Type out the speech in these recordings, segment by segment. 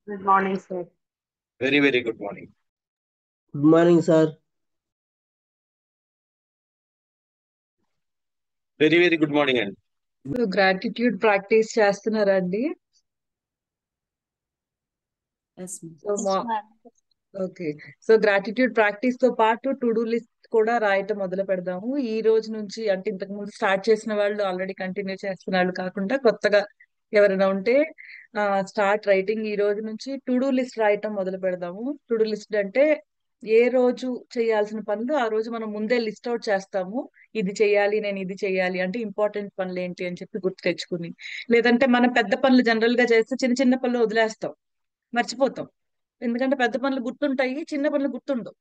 Good morning, sir. Very, very good morning. Good morning, sir. Very, very good morning. And gratitude practice చేస్తున్నారండి. Yes, ma'am. So okay. So gratitude practice తో పాటు to do list కూడా రాయటం మొదలు పెడదాము. ఈ రోజు నుంచి అంటే ఇంతకు ముందు స్టార్ట్ చేసిన వాళ్ళు ఆల్రెడీ కంటిన్యూ చేస్తున్న వాళ్ళు కాకుండా కొత్తగా ఎవరైనా ఉంటే స్టార్ట్ రైటింగ్ ఈ రోజు నుంచి టు డూ లిస్ట్ రాయటం మొదలు పెడదాము. టు డూ లిస్ట్ అంటే ఏ రోజు చేయాల్సిన పనులు ఆ రోజు మనం ముందే లిస్ట్ అవుట్ చేస్తాము. ఇది చేయాలి, నేను ఇది చేయాలి అంటే ఇంపార్టెంట్ పనులు ఏంటి అని చెప్పి గుర్తు తెచ్చుకుని, లేదంటే మనం పెద్ద పనులు జనరల్ గా చేస్తే చిన్న చిన్న పనులు వదిలేస్తాం, మర్చిపోతాం. ఎందుకంటే పెద్ద పనులు గుర్తుంటాయి, చిన్న పనులు గుర్తుండవు.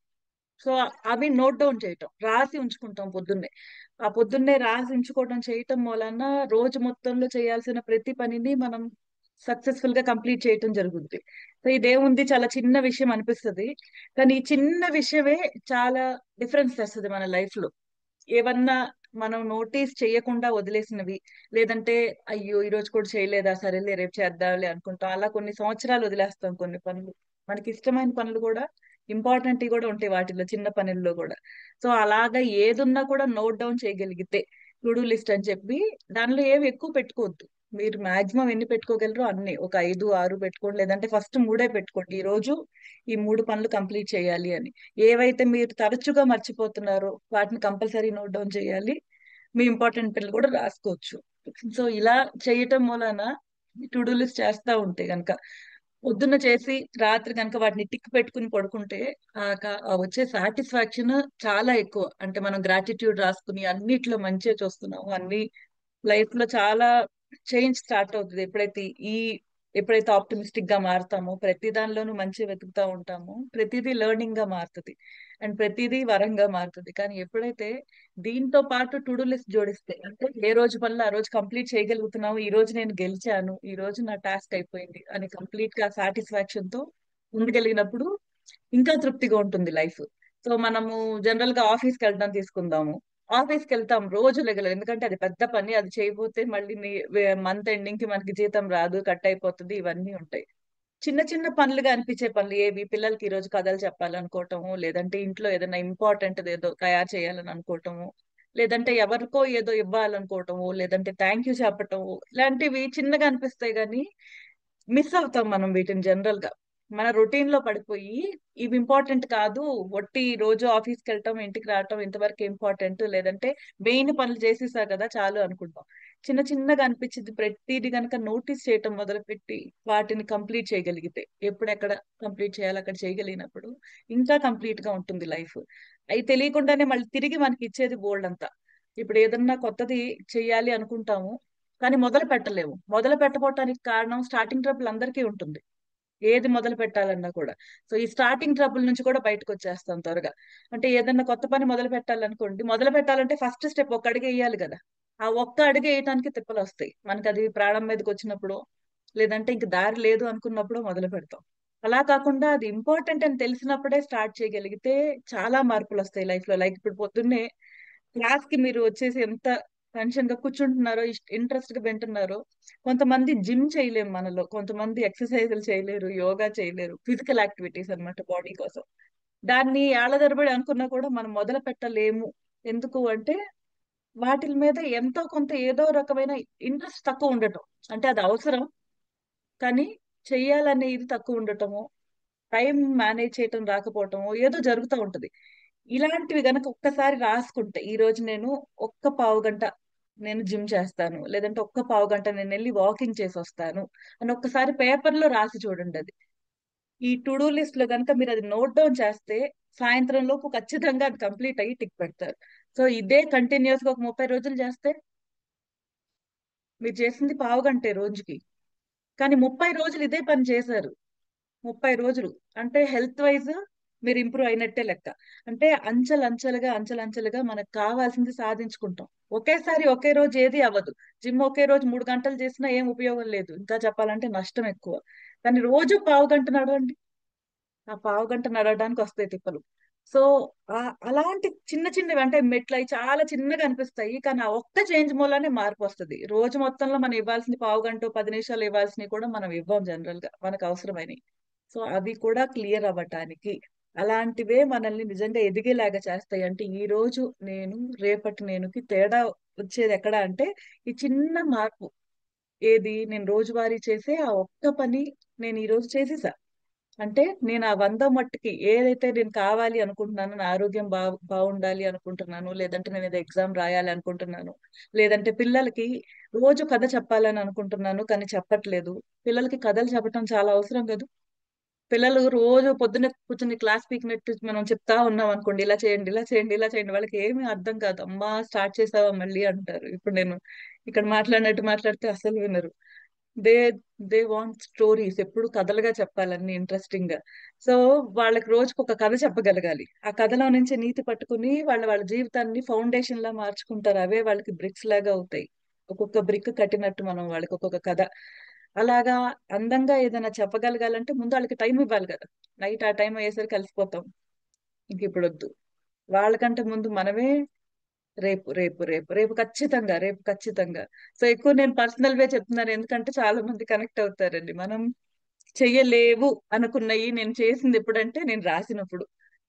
సో అవి నోట్ డౌన్ చేయటం, రాసి ఉంచుకుంటాం పొద్దున్నే. ఆ పొద్దున్నే రాసి ఉంచుకోవడం చేయటం వలన రోజు మొత్తంలో చేయాల్సిన ప్రతి పనిని మనం సక్సెస్ఫుల్ గా కంప్లీట్ చేయటం జరుగుతుంది. సో ఇదేముంది, చాలా చిన్న విషయం అనిపిస్తుంది, కానీ ఈ చిన్న విషయమే చాలా డిఫరెన్స్ తెస్తుంది మన లైఫ్ లో. ఏవన్నా మనం నోటీస్ చేయకుండా వదిలేసినవి, లేదంటే అయ్యో ఈ రోజు కూడా చేయలేదా, సరేలే రేపు చేద్దాంలే అనుకుంటాం, అలా కొన్ని సంవత్సరాలు వదిలేస్తాం కొన్ని పనులు. మనకి ఇష్టమైన పనులు కూడా ఇంపార్టెంట్ కూడా ఉంటాయి వాటిలో, చిన్న పనుల్లో కూడా. సో అలాగా ఏదున్నా కూడా నోట్ డౌన్ చేయగలిగితే టు డూ లిస్ట్ అని చెప్పి, దానిలో ఏమి ఎక్కువ పెట్టుకోవద్దు. మీరు మాక్సిమం ఎన్ని పెట్టుకోగలరో అన్ని, ఒక 5, 6 పెట్టుకోండి, లేదంటే ఫస్ట్ 3 పెట్టుకోండి. ఈ రోజు ఈ 3 పనులు కంప్లీట్ చేయాలి అని. ఏవైతే మీరు తరచుగా మర్చిపోతున్నారో వాటిని కంపల్సరీ నోట్ డౌన్ చేయాలి. మీ ఇంపార్టెంట్ పనులు కూడా రాసుకోవచ్చు. సో ఇలా చేయటం వలన టు డూ లిస్ట్ చేస్తా ఉంటే గనక, పొద్దున్న చేసి రాత్రి కనుక వాటిని టిక్ పెట్టుకుని పడుకుంటే ఆ వచ్చే సాటిస్ఫాక్షన్ చాలా ఎక్కువ. అంటే మనం గ్రాటిట్యూడ్ రాసుకుని అన్నిట్లో మంచిగా చూస్తున్నాము, అన్ని లైఫ్ లో చాలా చేంజ్ స్టార్ట్ అవుతుంది. ఎప్పుడైతే ఆప్టిమిస్టిక్ గా మారుతామో, ప్రతి దానిలోనూ మంచి వెతుకుతా ఉంటామో, ప్రతిదీ లెర్నింగ్ గా మారుతుంది అండ్ ప్రతిదీ వరంగా మారుతుంది. కానీ ఎప్పుడైతే దీంతో పాటు టు డూ లిస్ట్ జోడిస్తే, అంటే ఏ రోజు పనులు ఆ రోజు కంప్లీట్ చేయగలుగుతున్నాము, ఈ రోజు నేను గెలిచాను, ఈ రోజు నా టాస్క్ అయిపోయింది అని కంప్లీట్ గా సాటిస్ఫాక్షన్ తో ఉండగలిగినప్పుడు ఇంకా తృప్తిగా ఉంటుంది లైఫ్. సో మనము జనరల్ గా ఆఫీస్కి వెళ్ళడం తీసుకుందాము. ఆఫీస్కి వెళ్తాం రోజు రెగ్యులర్, ఎందుకంటే అది పెద్ద పని, అది చేయకపోతే మళ్ళీ మంత్ ఎండింగ్ కి మనకి జీతం రాదు, కట్ అయిపోతుంది, ఇవన్నీ ఉంటాయి. చిన్న చిన్న పనులుగా అనిపించే పనులు ఏవి, పిల్లలకి ఈ రోజు కథలు చెప్పాలనుకోవటము, లేదంటే ఇంట్లో ఏదైనా ఇంపార్టెంట్ ఏదో తయారు చేయాలని అనుకోవటము, లేదంటే ఎవరికో ఏదో ఇవ్వాలనుకోవటము, లేదంటే థ్యాంక్ యూ చెప్పటము, ఇలాంటివి చిన్నగా అనిపిస్తాయి కానీ మిస్ అవుతాం మనం వీటిని జనరల్ గా. మన రొటీన్ లో పడిపోయి ఇవి ఇంపార్టెంట్ కాదు, ఒట్టి రోజు ఆఫీస్కి వెళ్ళటం ఇంటికి రావటం ఇంతవరకు ఇంపార్టెంట్, లేదంటే మెయిన్ పనులు చేసేసా కదా చాలు అనుకుంటాం. చిన్న చిన్నగా అనిపించింది ప్రతిదీ కనుక నోటీస్ చేయటం మొదలుపెట్టి వాటిని కంప్లీట్ చేయగలిగితే, ఎప్పుడెక్కడ కంప్లీట్ చేయాలి అక్కడ చేయగలిగినప్పుడు ఇంకా కంప్లీట్ గా ఉంటుంది లైఫ్. అవి తెలియకుండానే మళ్ళీ తిరిగి మనకి ఇచ్చేది బోల్డ్ అంతా. ఇప్పుడు ఏదన్నా కొత్తది చెయ్యాలి అనుకుంటాము, కానీ మొదలు పెట్టలేము. మొదలు పెట్టకపోవటానికి కారణం స్టార్టింగ్ ట్రబుల్ అందరికీ ఉంటుంది, ఏది మొదలు పెట్టాలన్నా కూడా. సో ఈ స్టార్టింగ్ ట్రబుల్ నుంచి కూడా బయటకు వచ్చేస్తాం త్వరగా. అంటే ఏదన్నా కొత్త పని మొదలు పెట్టాలనుకోండి, మొదలు పెట్టాలంటే ఫస్ట్ స్టెప్ ఒక్క అడుగు వేయాలి కదా. ఆ ఒక్క అడుగు వేయటానికి తిప్పలు వస్తాయి మనకి, అది ప్రాణం మీదకి వచ్చినప్పుడు, లేదంటే ఇంక దారి లేదు అనుకున్నప్పుడు మొదలు పెడతాం. అలా కాకుండా అది ఇంపార్టెంట్ అని తెలిసినప్పుడే స్టార్ట్ చేయగలిగితే చాలా మార్పులు వస్తాయి లైఫ్ లో. లైక్ ఇప్పుడు పొద్దున్నే క్లాస్ కి మీరు వచ్చేసి ఎంత టెన్షన్ గా కూర్చుంటున్నారో, ఇంట్రెస్ట్ గా వింటున్నారో. కొంతమంది జిమ్ చేయలేము మనలో, కొంతమంది ఎక్సర్సైజులు చేయలేరు, యోగా చేయలేరు, ఫిజికల్ యాక్టివిటీస్ అన్నమాట బాడీ కోసం. దాన్ని ఏళ్ల తరబడి అనుకున్నా కూడా మనం మొదలు పెట్టలేము. ఎందుకు అంటే వాటి మీద ఎంతో కొంత ఏదో రకమైన ఇంట్రెస్ట్ తక్కువ ఉండటం. అంటే అది అవసరం, కానీ చెయ్యాలనే ఇది తక్కువ ఉండటము, టైం మేనేజ్ చేయటం రాకపోవటము, ఏదో జరుగుతూ ఉంటది. ఇలాంటివి గనక ఒక్కసారి రాసుకుంటే, ఈ రోజు నేను ఒక్క పావు గంట నేను జిమ్ చేస్తాను, లేదంటే ఒక్క పావు గంట నేను వెళ్ళి వాకింగ్ చేసి వస్తాను అని ఒక్కసారి పేపర్ లో రాసి చూడండి. అది ఈ టు డూ లిస్ట్ లో కనుక మీరు అది నోట్ డౌన్ చేస్తే సాయంత్రం లోపు ఖచ్చితంగా అది కంప్లీట్ అయ్యి టిక్ పెడతారు. సో ఇదే కంటిన్యూస్ గా ఒక 30 రోజులు చేస్తే, మీరు చేసింది పావు గంటే రోజుకి, కానీ 30 రోజులు ఇదే పని చేశారు. 30 రోజులు అంటే హెల్త్ వైజ్ మీరు ఇంప్రూవ్ అయినట్టే లెక్క. అంటే అంచెలంచెలుగా అంచెలంచెలుగా మనకు కావాల్సింది సాధించుకుంటాం. ఒకేసారి ఒకే రోజు ఏది అవ్వదు. జిమ్ ఒకే రోజు 3 గంటలు చేసినా ఏం ఉపయోగం లేదు, ఇంకా చెప్పాలంటే నష్టం ఎక్కువ. కానీ రోజు పావు గంట నడవండి, ఆ పావు గంట నడవడానికి వస్తాయి తిప్పలు. సో అలాంటి చిన్న చిన్నవి, అంటే మెట్లు అవి చాలా చిన్నగా అనిపిస్తాయి, కానీ ఆ ఒక్క చేంజ్ మూలానే మార్పు వస్తుంది. రోజు మొత్తంలో మనం ఇవ్వాల్సింది పావు గంట 10 నిమిషాలు ఇవ్వాల్సినవి కూడా మనం ఇవ్వం జనరల్ గా మనకు అవసరమైనవి. సో అవి కూడా క్లియర్ అవ్వటానికి అలాంటివే మనల్ని నిజంగా ఎదిగేలాగా చేస్తాయి. అంటే ఈ రోజు నేను రేపటి నేనుకి తేడా వచ్చేది ఎక్కడ అంటే ఈ చిన్న మార్పు. ఏది నేను రోజువారీ చేసే ఆ ఒక్క పని నేను ఈ రోజు చేసేసా అంటే నేను ఆ 100 మట్టుకి ఏదైతే నేను కావాలి అనుకుంటున్నానో, నా ఆరోగ్యం బాగుండాలి అనుకుంటున్నాను, లేదంటే నేను ఏదో ఎగ్జామ్ రాయాలి అనుకుంటున్నాను, లేదంటే పిల్లలకి రోజు కథ చెప్పాలని అనుకుంటున్నాను కానీ చెప్పట్లేదు. పిల్లలకి కథలు చెప్పడం చాలా అవసరం కదా. పిల్లలు రోజు పొద్దున్న కూర్చొని క్లాస్ పీకినట్టు మనం చెప్తా ఉన్నాం అనుకోండి, ఇలా చేయండి, ఇలా చేయండి, ఇలా చేయండి, వాళ్ళకి ఏమీ అర్థం కాదు. అమ్మా స్టార్ట్ చేసావా మళ్ళీ అంటారు. ఇప్పుడు నేను ఇక్కడ మాట్లాడినట్టు మాట్లాడితే అసలు వినరు. దే దే వాంట్ స్టోరీస్, ఎప్పుడు కథలుగా చెప్పాలని ఇంట్రెస్టింగ్ గా. సో వాళ్ళకి రోజుకు ఒక కథ చెప్పగలగాలి. ఆ కథలో నుంచి నీతి పట్టుకుని వాళ్ళ వాళ్ళ జీవితాన్ని ఫౌండేషన్ లా మార్చుకుంటారు. అవే వాళ్ళకి బ్రిక్స్ లాగా అవుతాయి. ఒక్కొక్క బ్రిక్ కట్టినట్టు మనం వాళ్ళకి ఒక్కొక్క కథ అలాగా అందంగా ఏదైనా చెప్పగలగాలంటే ముందు వాళ్ళకి టైం ఇవ్వాలి కదా. నైట్ ఆ టైం అయ్యేసరికి కలిసిపోతాం. ఇంక ఇప్పుడు వద్దు. వాళ్ళకంటే ముందు మనమే రేపు రేపు రేపు రేపు ఖచ్చితంగా, రేపు ఖచ్చితంగా. సో ఎక్కువ నేను పర్సనల్ వే చెప్తున్నాను, ఎందుకంటే చాలా మంది కనెక్ట్ అవుతారండి. మనం చెయ్యలేవు అనుకున్నవి నేను చేసింది ఎప్పుడంటే నేను రాసినప్పుడు.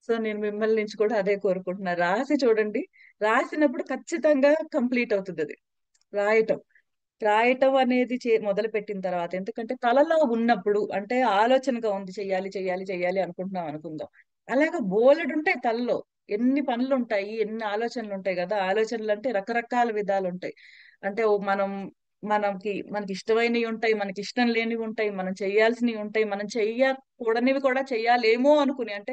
సో నేను మిమ్మల్ని నుంచి కూడా అదే కోరుకుంటున్నా. రాసి చూడండి. రాసినప్పుడు ఖచ్చితంగా కంప్లీట్ అవుతుంది అది. రాయటం రాయటం అనేది మొదలు పెట్టిన తర్వాత, ఎందుకంటే తలలో ఉన్నప్పుడు అంటే ఆలోచనగా ఉంది, చెయ్యాలి చెయ్యాలి చెయ్యాలి అనుకుంటున్నాం అనుకుందాం. అలాగా బోలెడు ఉంటాయి తలలో. ఎన్ని పనులు ఉంటాయి, ఎన్ని ఆలోచనలు ఉంటాయి కదా. ఆలోచనలు అంటే రకరకాల విధాలు ఉంటాయి. అంటే మనకి ఇష్టమైనవి ఉంటాయి, మనకి ఇష్టం లేనివి ఉంటాయి, మనం చేయాల్సినవి ఉంటాయి, మనం చెయ్యకూడనివి కూడా చెయ్యాలేమో అనుకుని, అంటే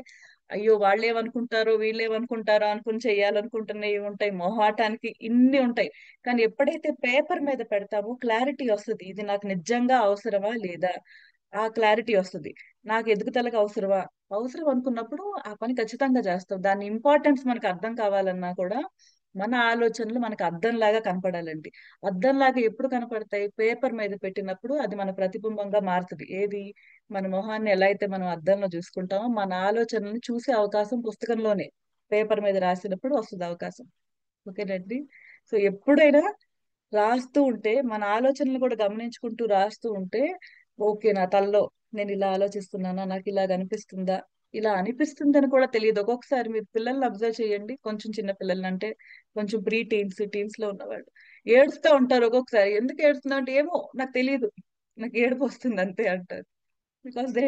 అయ్యో వాళ్ళేమనుకుంటారో వీళ్ళేమనుకుంటారో అనుకుని చెయ్యాలనుకుంటున్నవి ఉంటాయి. మొహాటానికి ఇన్ని ఉంటాయి. కానీ ఎప్పుడైతే పేపర్ మీద పెడతామో క్లారిటీ వస్తుంది. ఇది నాకు నిజంగా అవసరమా లేదా, ఆ క్లారిటీ వస్తుంది. నాకు ఎదుగుదలకు అవసరమా, అవసరం అనుకున్నప్పుడు ఆ పని ఖచ్చితంగా చేస్తాం. దాని ఇంపార్టెన్స్ మనకు అర్థం కావాలన్నా కూడా మన ఆలోచనలు మనకు అద్దంలాగా కనపడాలండి. అద్దంలాగా ఎప్పుడు కనపడతాయి? పేపర్ మీద పెట్టినప్పుడు అది మన ప్రతిబింబంగా మారుతుంది. ఏది? మన మొహాన్ని ఎలా అయితే మనం అద్దంలో చూసుకుంటామో మన ఆలోచనల్ని చూసే అవకాశం పుస్తకంలోనే, పేపర్ మీద రాసినప్పుడు వస్తుంది అవకాశం. ఓకేనండి. సో ఎప్పుడైనా రాస్తూ ఉంటే మన ఆలోచనలు కూడా గమనించుకుంటూ రాస్తూ ఉంటే, ఓకే నా తల్లో నేను ఇలా ఆలోచిస్తున్నానా, నాకు ఇలాగ అనిపిస్తుందా, ఇలా అనిపిస్తుందని కూడా తెలియదు. ఒక్కొక్కసారి మీరు పిల్లల్ని అబ్జర్వ్ చేయండి, కొంచెం చిన్న పిల్లల్ని, అంటే కొంచెం ప్రీ టీన్స్ లో ఉన్నవాళ్ళు ఏడుస్తూ ఉంటారు. ఒక్కొక్కసారి ఎందుకు ఏడుస్తున్నా అంటే ఏమో నాకు తెలియదు, నాకు ఏడుపు వస్తుంది అంతే అంటారు. Because they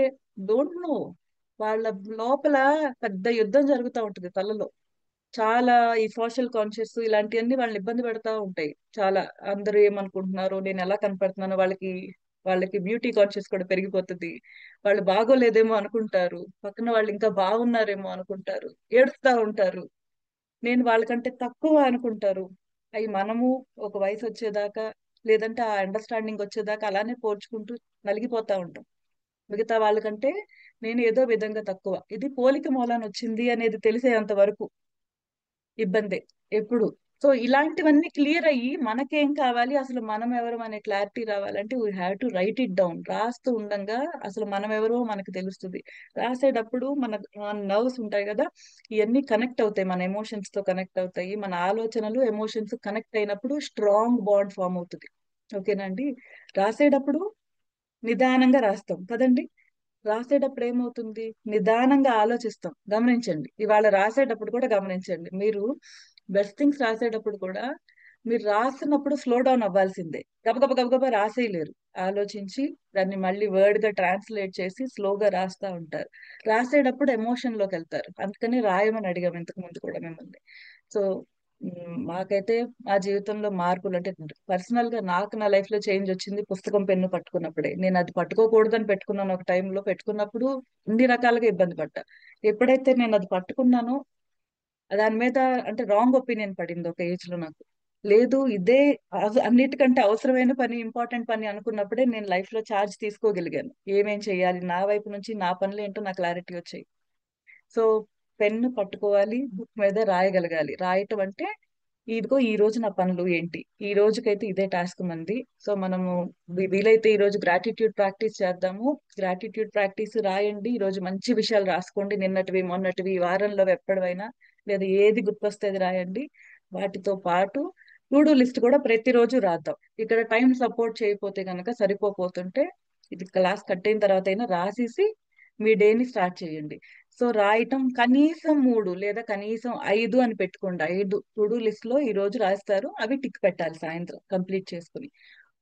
don't know. వాళ్ళ లోపల పెద్ద యుద్ధం జరుగుతూ ఉంటుంది తలలో. చాలా ఈ సోషల్ కాన్షియస్ ఇలాంటివన్నీ వాళ్ళని ఇబ్బంది పెడతా ఉంటాయి చాలా. అందరూ ఏమనుకుంటున్నారు, నేను ఎలా కనపడుతున్నాను, వాళ్ళకి బ్యూటీ కాన్షియస్ కూడా పెరిగిపోతుంది. వాళ్ళు బాగోలేదేమో అనుకుంటారు, పక్కన వాళ్ళు ఇంకా బాగున్నారేమో అనుకుంటారు, ఏడుస్తా ఉంటారు, నేను వాళ్ళకంటే తక్కువ అనుకుంటారు. అవి మనము ఒక వయసు వచ్చేదాకా, లేదంటే ఆ అండర్స్టాండింగ్ వచ్చేదాకా అలానే పోల్చుకుంటూ నలిగిపోతా ఉంటాం. మిగతా వాళ్ళకంటే నేను ఏదో విధంగా తక్కువ, ఇది పోలిక మూలాన వచ్చింది అనేది తెలిసేంత వరకు ఇబ్బందే ఎప్పుడు. సో ఇలాంటివన్నీ క్లియర్ అయ్యి మనకేం కావాలి, అసలు మనం ఎవరు అనే క్లారిటీ రావాలంటే we have to right it down. రాస్తూ ఉండంగా అసలు మనం ఎవరో మనకు తెలుస్తుంది. రాసేటప్పుడు మన నర్వ్స్ ఉంటాయి కదా, ఇవన్నీ కనెక్ట్ అవుతాయి, మన ఎమోషన్స్ తో కనెక్ట్ అవుతాయి. మన ఆలోచనలు ఎమోషన్స్ కనెక్ట్ అయినప్పుడు స్ట్రాంగ్ బాండ్ ఫామ్ అవుతుంది. ఓకేనండి. రాసేటప్పుడు నిదానంగా రాస్తాం కదండి. రాసేటప్పుడు ఏమవుతుంది, నిదానంగా ఆలోచిస్తాం. గమనించండి, ఇవాళ రాసేటప్పుడు కూడా గమనించండి. మీరు బెస్ట్ థింగ్స్ రాసేటప్పుడు కూడా మీరు రాస్తున్నప్పుడు స్లో డౌన్ అవ్వాల్సిందే. గబగబ గబగబా రాసేయలేరు. ఆలోచించి దాన్ని మళ్ళీ వర్డ్ గా ట్రాన్స్లేట్ చేసి స్లోగా రాస్తా ఉంటారు. రాసేటప్పుడు ఎమోషన్ లోకి వెళ్తారు. అందుకని రాయమని అడిగాం ఇంతకు ముందు కూడా మిమ్మల్ని. సో మాకైతే మా జీవితంలో మార్పులు అంటే పర్సనల్ గా నాకు నా లైఫ్ లో చేంజ్ వచ్చింది పుస్తకం పెన్ను పట్టుకున్నప్పుడే. నేను అది పట్టుకోకూడదని పెట్టుకున్నాను ఒక టైంలో. పెట్టుకున్నప్పుడు ఇన్ని రకాలుగా ఇబ్బంది పడ్డా. ఎప్పుడైతే నేను అది పట్టుకున్నానో దాని మీద అంటే రాంగ్ ఒపీనియన్ పడింది ఒక ఏజ్ లో నాకు. లేదు ఇదే అన్నిటికంటే అవసరమైన పని, ఇంపార్టెంట్ పని అనుకున్నప్పుడే నేను లైఫ్ లో ఛార్జ్ తీసుకోగలిగాను. ఏమేం చేయాలి నా వైపు నుంచి, నా పనులు ఏంటో నా క్లారిటీ వచ్చాయి. సో పెన్ను పట్టుకోవాలి, బుక్ మీద రాయగలగాలి. రాయటం అంటే ఇదిగో ఈ రోజు నా పనులు ఏంటి, ఈ రోజుకైతే ఇదే టాస్క్ మంది. సో మనము వీలైతే ఈ రోజు గ్రాటిట్యూడ్ ప్రాక్టీస్ చేద్దాము. గ్రాటిట్యూడ్ ప్రాక్టీస్ రాయండి. ఈ రోజు మంచి విషయాలు రాసుకోండి, నిన్నటివి మొన్నటివి వారంలో ఎప్పటివైనా, లేదా ఏది గుర్తొస్తేది రాయండి. వాటితో పాటు టు డూ లిస్ట్ కూడా ప్రతిరోజు రాద్దాం. ఇక్కడ టైం సపోర్ట్ చేయకపోతే కనుక, సరిపోతుంటే ఇది క్లాస్ కట్ అయిన తర్వాత అయినా రాసేసి మీ డేని స్టార్ట్ చేయండి. సో రాయటం కనీసం 3 లేదా కనీసం 5 అని పెట్టుకోండి. 5 టు డూ లిస్ట్ లో ఈ రోజు రాస్తారు, అవి టిక్ పెట్టాలి సాయంత్రం కంప్లీట్ చేసుకుని.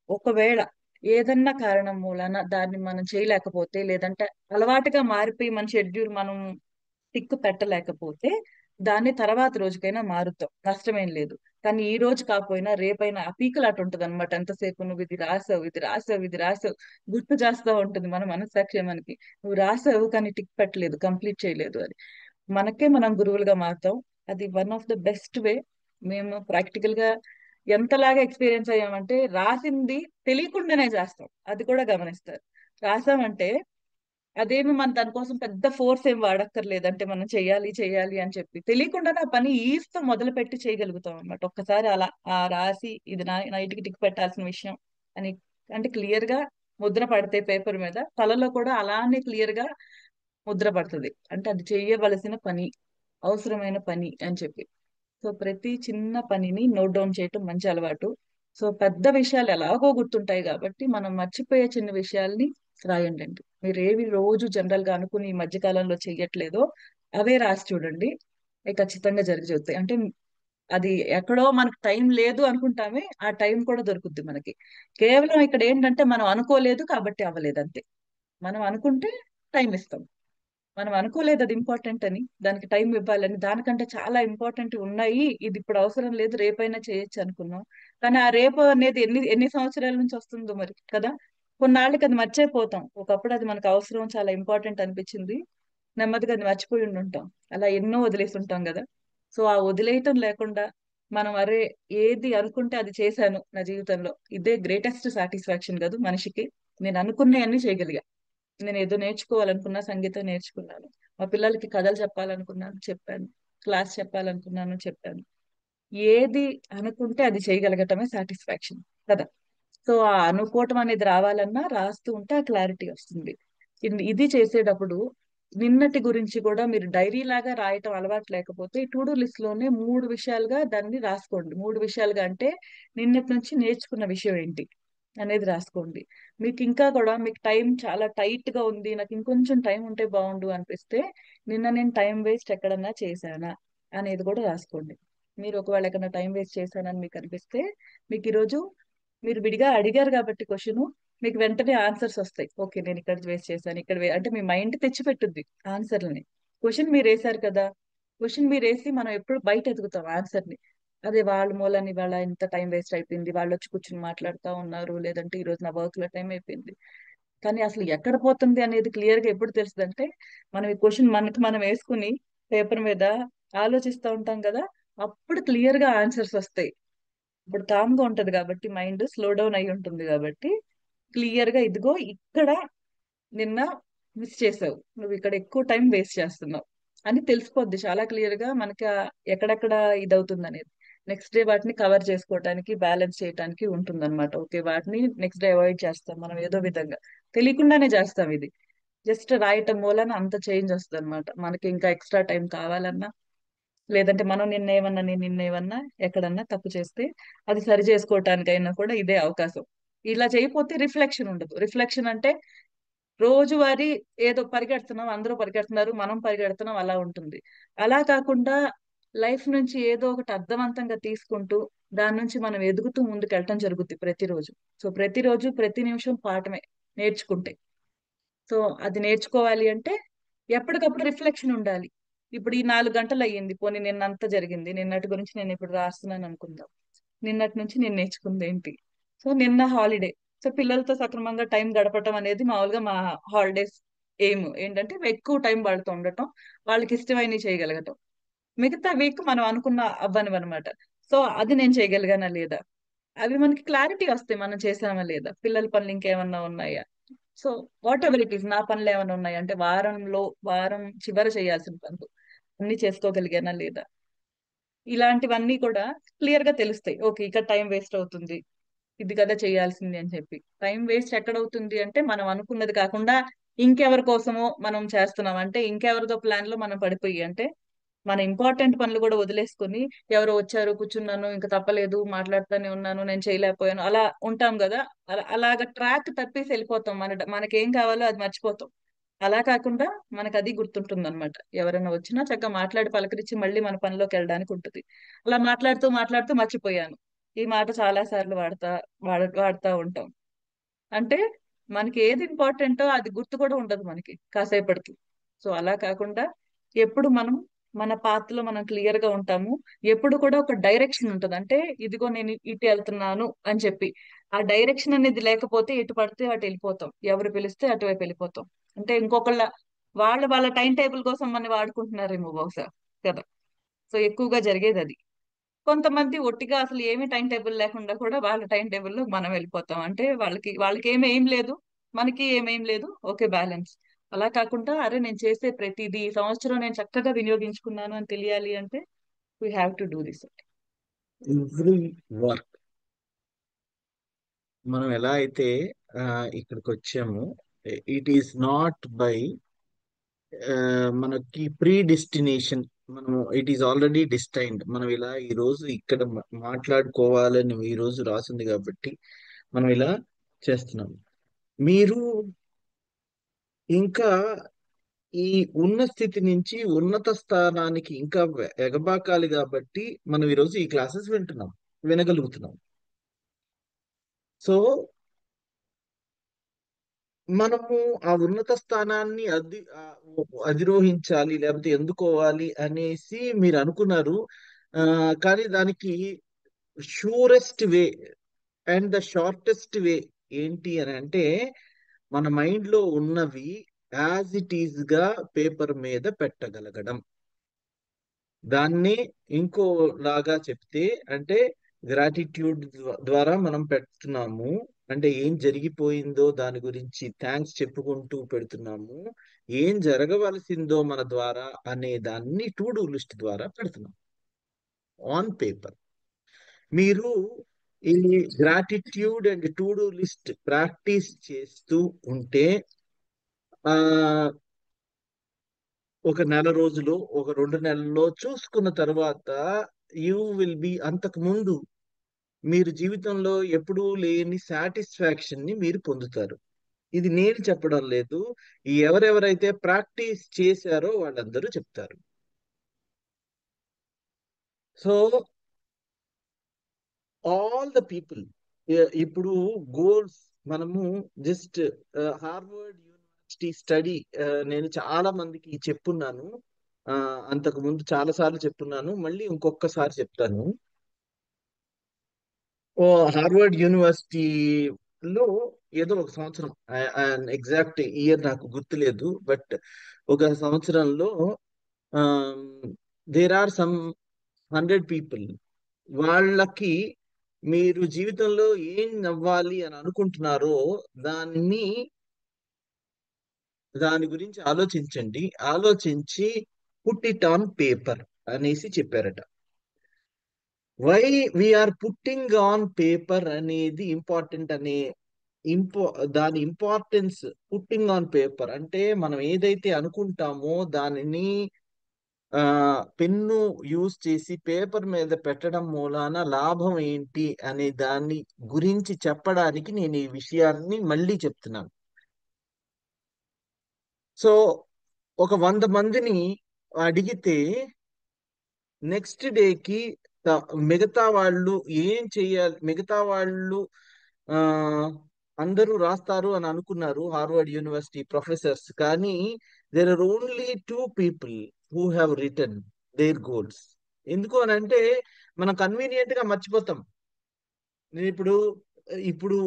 ఒకవేళ ఏదన్నా కారణం మూలన దాన్ని మనం చేయలేకపోతే, లేదంటే అలవాటుగా మారిపోయి మన షెడ్యూల్ మనం టిక్ పెట్టలేకపోతే, దాన్ని తర్వాత రోజుకైనా మారుతాం, నష్టమేం లేదు. కానీ ఈ రోజు కాకపోయినా రేపైనా ఆ పీకులాట ఉంటది అనమాట. ఎంతసేపు నువ్వు ఇది రాసావు, ఇది రాసావు, ఇది రాసావు, గుర్తు చేస్తా ఉంటుంది మన మనస్సాక్షి మనకి. నువ్వు రాసావు కానీ టిక్ పెట్టలేదు, కంప్లీట్ చేయలేదు అని. మనకే మనం గురువులుగా మారుతాం. అది one of the best way. మేము ప్రాక్టికల్ గా ఎంతలాగా ఎక్స్పీరియన్స్ అయ్యామంటే, రాసింది తెలియకుండానే చేస్తాం, అది కూడా గమనిస్తారు. రాసామంటే అదేమి మన దానికోసం పెద్ద ఫోర్స్ ఏం వాడక్కర్లేదు. అంటే మనం చెయ్యాలి చెయ్యాలి అని చెప్పి తెలియకుండానే ఆ పని ఈజ్ తో మొదలు పెట్టి చేయగలుగుతాం అనమాట. ఒక్కసారి అలా రాసి ఇది నైట్ కి టిక్ పెట్టాల్సిన విషయం అని అంటే క్లియర్ గా ముద్ర పడితే పేపర్ మీద, తలలో కూడా అలానే క్లియర్ గా ముద్ర పడుతుంది. అంటే అది చేయవలసిన పని, అవసరమైన పని అని చెప్పి. సో ప్రతి చిన్న పనిని నోట్ డౌన్ చేయటం మంచి అలవాటు. సో పెద్ద విషయాలు ఎలాగో గుర్తుంటాయి కాబట్టి మనం మర్చిపోయే చిన్న విషయాల్ని రాయండి అండి. మీరు ఏవి రోజు జనరల్ గా అనుకుని ఈ మధ్య కాలంలో చెయ్యట్లేదో అవే రాసి చూడండి, అవి ఖచ్చితంగా జరుగుతాయి. అంటే అది ఎక్కడో మనకు టైం లేదు అనుకుంటామే, ఆ టైం కూడా దొరుకుద్ది మనకి. కేవలం ఇక్కడ ఏంటంటే మనం అనుకోలేదు కాబట్టి అవ్వలేదు అంతే. మనం అనుకుంటే టైం ఇస్తాం, మనం అనుకోలేదు అది ఇంపార్టెంట్ అని, దానికి టైం ఇవ్వాలని, దానికంటే చాలా ఇంపార్టెంట్ ఉన్నాయి, ఇది ఇప్పుడు అవసరం లేదు రేపైనా చేయొచ్చు అనుకున్నాం. కానీ ఆ రేపు అనేది ఎన్ని ఎన్ని సంవత్సరాల నుంచి వస్తుందో మరి కదా. కొన్నాళ్ళకి అది మర్చిపోతాం. ఒకప్పుడు అది మనకు అవసరం, చాలా ఇంపార్టెంట్ అనిపించింది, నెమ్మదిగా అది మర్చిపోయి ఉంటాం. అలా ఎన్నో వదిలేసి ఉంటాం కదా. సో ఆ వదిలేయటం లేకుండా మనం అరే ఏది అనుకుంటే అది చేశాను నా జీవితంలో, ఇదే గ్రేటెస్ట్ సాటిస్ఫాక్షన్ కదా మనిషికి. నేను అనుకున్నవన్నీ చేయగలిగా. నేను ఏదో నేర్చుకోవాలనుకున్నా, సంగీతం నేర్చుకున్నాను. మా పిల్లలకి కథలు చెప్పాలనుకున్నాను, చెప్పాను. క్లాస్ చెప్పాలనుకున్నాను, చెప్పాను. ఏది అనుకుంటే అది చేయగలగటమే సాటిస్ఫాక్షన్ కదా. సో ఆ అనుకోవటం అనేది రావాలన్నా రాస్తూ ఉంటే ఆ క్లారిటీ వస్తుంది. ఇది చేసేటప్పుడు నిన్నటి గురించి కూడా మీరు డైరీ లాగా రాయటం అలవాటు లేకపోతే, టు డూ లిస్ట్ లోనే 3 విషయాలుగా దాన్ని రాసుకోండి. 3 విషయాలుగా అంటే నిన్నటి నుంచి నేర్చుకున్న విషయం ఏంటి అనేది రాసుకోండి. మీకు ఇంకా కూడా మీకు టైం చాలా టైట్ గా ఉంది, నాకు ఇంకొంచెం టైం ఉంటే బాగుండు అనిపిస్తే, నిన్న నేను టైం వేస్ట్ ఎక్కడన్నా చేశానా అనేది కూడా రాసుకోండి. మీరు ఒకవేళ ఎక్కడన్నా టైం వేస్ట్ చేశానని మీకు అనిపిస్తే, మీకు ఈరోజు మీరు విడిగా అడిగారు కాబట్టి క్వశ్చన్, మీకు వెంటనే ఆన్సర్స్ వస్తాయి. ఓకే నేను ఇక్కడ వేస్ట్ చేశాను, ఇక్కడ అంటే మీ మైండ్ తెచ్చి పెట్టుద్ది ఆన్సర్లని. క్వశ్చన్ మీరు వేశారు కదా, క్వశ్చన్ మీరు వేసి మనం ఎప్పుడు బయట ఎదుగుతాం ఆన్సర్ ని. అదే వాళ్ళ మూలని వాళ్ళ ఇంత టైం వేస్ట్ అయిపోయింది, వాళ్ళు వచ్చి కూర్చుని మాట్లాడుతూ ఉన్నారు, లేదంటే ఈ రోజు నా వర్క్ లో టైం అయిపోయింది. కానీ అసలు ఎక్కడ పోతుంది అనేది క్లియర్ గా ఎప్పుడు తెలుస్తుంది అంటే, మనం ఈ క్వశ్చన్ మనకి మనం వేసుకుని పేపర్ మీద ఆలోచిస్తూ ఉంటాం కదా, అప్పుడు క్లియర్ గా ఆన్సర్స్ వస్తాయి. ఇప్పుడు కామ్ గా ఉంటది కాబట్టి, మైండ్ స్లో డౌన్ అయి ఉంటుంది కాబట్టి క్లియర్ గా ఇదిగో ఇక్కడ నిన్న మిస్ చేసావు, నువ్వు ఇక్కడ ఎక్కువ టైం వేస్ట్ చేస్తున్నావు అని తెలిసిపోద్ది చాలా క్లియర్ గా మనకి. ఎక్కడెక్కడ ఇదవుతుంది అనేది నెక్స్ట్ డే వాటిని కవర్ చేసుకోవడానికి, బ్యాలెన్స్ చేయడానికి ఉంటుంది అనమాట. ఓకే వాటిని నెక్స్ట్ డే అవాయిడ్ చేస్తాం మనం ఏదో విధంగా, తెలియకుండానే చేస్తాం ఇది. జస్ట్ రాయటం మూలన అంత చేంజ్ వస్తుంది అనమాట. మనకి ఇంకా ఎక్స్ట్రా టైం కావాలన్నా, లేదంటే మనం నిన్నేమన్నా నేను నిన్నేమన్నా ఎక్కడన్నా తప్పు చేస్తే అది సరి చేసుకోవటానికైనా కూడా ఇదే అవకాశం. ఇలా చేయకపోతే రిఫ్లెక్షన్ ఉండదు. రిఫ్లెక్షన్ అంటే రోజువారీ ఏదో పరిగెడుతున్నాం, అందరూ పరిగెడుతున్నారు మనం పరిగెడుతున్నాం అలా ఉంటుంది. అలా కాకుండా లైఫ్ నుంచి ఏదో ఒకటి అర్థవంతంగా తీసుకుంటూ దాని నుంచి మనం ఎదుగుతూ ముందుకు వెళ్ళటం జరుగుద్ది ప్రతిరోజు. సో ప్రతిరోజు ప్రతి నిమిషం పాఠమే నేర్చుకుంటే. సో అది నేర్చుకోవాలి అంటే ఎప్పటికప్పుడు రిఫ్లెక్షన్ ఉండాలి. ఇప్పుడు ఈ 4 గంటలు అయ్యింది, పోనీ నిన్నంతా జరిగింది, నిన్నటి గురించి నేను ఇప్పుడు రాస్తున్నాను అనుకుందాం. నిన్నటి నుంచి నేను నేర్చుకుంది ఏంటి. సో నిన్న హాలిడే, సో పిల్లలతో సక్రమంగా టైం గడపటం అనేది మామూలుగా మా హాలిడేస్ ఎయిమ్ ఏంటంటే ఎక్కువ టైం వాళ్ళతో ఉండటం, వాళ్ళకి ఇష్టమైనవి చేయగలగటం. మిగతా వీక్ మనం అనుకున్న అవ్వనివి అనమాట. సో అది నేను చేయగలిగానా లేదా, అవి మనకి క్లారిటీ వస్తాయి మనం చేసామా లేదా. పిల్లల పనులు ఇంకేమన్నా ఉన్నాయా, so what ever it is, నా పనులు ఏమైనా ఉన్నాయి అంటే వారం చివర చేయాల్సిన పనులు అన్ని చేసుకోగలిగానా లేదా, ఇలాంటివన్నీ కూడా క్లియర్ గా తెలుస్తాయి. ఓకే ఇక్కడ టైం వేస్ట్ అవుతుంది, ఇది కదా చేయాల్సింది అని చెప్పి. టైం వేస్ట్ ఎక్కడ అవుతుంది అంటే మనం అనుకున్నది కాకుండా ఇంకెవరి కోసమో మనం చేస్తున్నాం అంటే, ఇంకెవరిదో ప్లాన్ లో మనం పడిపోయి అంటే, మన ఇంపార్టెంట్ పనులు కూడా వదిలేసుకొని ఎవరో వచ్చారు కూర్చున్నాను ఇంకా తప్పలేదు మాట్లాడుతూనే ఉన్నాను నేను చేయలేకపోయాను అలా ఉంటాం కదా. అలాగ ట్రాక్ తప్పేసి వెళ్ళిపోతాం, మనకేం కావాలో అది మర్చిపోతాం. అలా కాకుండా మనకు అది గుర్తుంటుంది అనమాట. ఎవరైనా వచ్చినా చక్కగా మాట్లాడి పలకరించి మళ్ళీ మన పనిలోకి వెళ్ళడానికి ఉంటుంది. అలా మాట్లాడుతూ మాట్లాడుతూ మర్చిపోయాను. ఈ మాట చాలా సార్లు వాడుతా ఉంటాం. అంటే మనకి ఏది ఇంపార్టెంటో అది గుర్తు కూడా ఉండదు మనకి కాసేపటికి. సో అలా కాకుండా ఎప్పుడు మనం మన పాత్రలో మనం క్లియర్ గా ఉంటాము. ఎప్పుడు కూడా ఒక డైరెక్షన్ ఉంటుంది. అంటే ఇదిగో నేను ఇటు వెళ్తున్నాను అని చెప్పి ఆ డైరెక్షన్ అనేది లేకపోతే ఎటు పడితే అటు వెళ్ళిపోతాం. ఎవరు పిలిస్తే అటువైపు వెళ్ళిపోతాం. అంటే ఇంకొకళ్ళ వాళ్ళ టైం టేబుల్ కోసం మనం వాడుకుంటున్నారేమో బహుశా కదా. సో ఎక్కువగా జరిగేది అది. కొంతమంది ఒట్టిగా అసలు ఏమీ టైం టేబుల్ లేకుండా కూడా వాళ్ళ టైం టేబుల్లో మనం వెళ్ళిపోతాం. అంటే వాళ్ళకి ఏమేం లేదు, మనకి ఏమేం లేదు. Okay, balance. అలా కాకుండా అరే నేను చేసే ప్రతిదీ ఈ సంవత్సరం నేను చక్కగా వినియోగించుకున్నాను అని తెలియాలి అంటే we have to do this. Every work మనం ఎలా అయితే ఇక్కడికి వచ్చాము, ఇట్ ఈస్ నాట్ బై మనకి ప్రీ డెస్టినేషన్. మనము ఇట్ ఈస్ ఆల్రెడీ డిస్టైన్డ్. మనం ఇలా ఈ రోజు ఇక్కడ మాట్లాడుకోవాలని ఈ రోజు రాసింది కాబట్టి మనం ఇలా చేస్తున్నాం. మీరు ఇంకా ఈ ఉన్న స్థితి నుంచి ఉన్నత స్థానానికి ఇంకా ఎగబాకాలి కాబట్టి మనం ఈరోజు ఈ క్లాసెస్ వింటున్నాం, వినగలుగుతున్నాం. సో మనము ఆ ఉన్నత స్థానాన్ని అధిరోహించాలి లేకపోతే ఎందుకోవాలి అనేసి మీరు అనుకున్నారు. కానీ దానికి surest way and the shortest way ఏంటి అని అంటే మన మైండ్ లో ఉన్నవి యాజ్ ఇట్ ఈజ్ గా పేపర్ మీద పెట్టగలగడం. దాన్ని ఇంకో లాగా చెప్తే అంటే గ్రాటిట్యూడ్ ద్వారా మనం పెడుతున్నాము. అంటే ఏం జరిగిపోయిందో దాని గురించి థ్యాంక్స్ చెప్పుకుంటూ పెడుతున్నాము. ఏం జరగవలసిందో మన ద్వారా అనే దాన్ని టు డూ లిస్ట్ ద్వారా పెడుతున్నాం ఆన్ పేపర్. మీరు ఈ gratitude and to do list practice చేస్తూ ఉంటే ఆ ఒక నెల రోజులు, ఒక 2 నెలల్లో చూసుకున్న తర్వాత యూ విల్ బి అంతకు ముందు మీరు జీవితంలో ఎప్పుడూ లేని సాటిస్ఫాక్షన్ ని మీరు పొందుతారు. ఇది నేను చెప్పడం లేదు, ఎవరెవరైతే ప్రాక్టీస్ చేశారో వాళ్ళందరూ చెప్తారు. సో ఆల్ ద పీపుల్ ఇప్పుడు గోల్స్ మనము జస్ట్ హార్వర్డ్ యూనివర్సిటీ స్టడీ నేను చాలా మందికి చెప్పున్నాను. అంతకు ముందు చాలా సార్లు చెప్పున్నాను, మళ్ళీ ఇంకొకసారి చెప్తాను. హార్వర్డ్ యూనివర్సిటీలో ఏదో ఒక సంవత్సరం, ఎగ్జాక్ట్ ఇయర్ నాకు గుర్తులేదు, బట్ ఒక సంవత్సరంలో దేర్ ఆర్ సమ్ 100 పీపుల్. వాళ్ళకి మీరు జీవితంలో ఏం అవ్వాలి అని అనుకుంటున్నారో దాన్ని దాని గురించి ఆలోచించండి. ఆలోచించి పుట్ ఇట్ ఆన్ పేపర్ అనేసి చెప్పారట. Why we're putting on paper అనేది ఇంపార్టెంట్ అనే దాని ఇంపార్టెన్స్. పుట్టింగ్ ఆన్ పేపర్ అంటే మనం ఏదైతే అనుకుంటామో దానిని పెన్ను యూజ్ చేసి పేపర్ మీద పెట్టడం మూలాన లాభం ఏంటి అనే దాన్ని గురించి చెప్పడానికి నేను ఈ విషయాన్ని మళ్ళీ చెప్తున్నాను. సో ఒక 100 మందిని అడిగితే నెక్స్ట్ డేకి మిగతా వాళ్ళు ఏం చెయ్యాలి, మిగతా వాళ్ళు ఆ అందరూ రాస్తారు అని అనుకున్నారు హార్వర్డ్ యూనివర్సిటీ ప్రొఫెసర్స్. కానీ there are only 2 people who have written their goals. ఎందుకు అని అంటే మనం కన్వీనియంట్ గా మర్చిపోతాం. నేను ఇప్పుడు ఇప్పుడు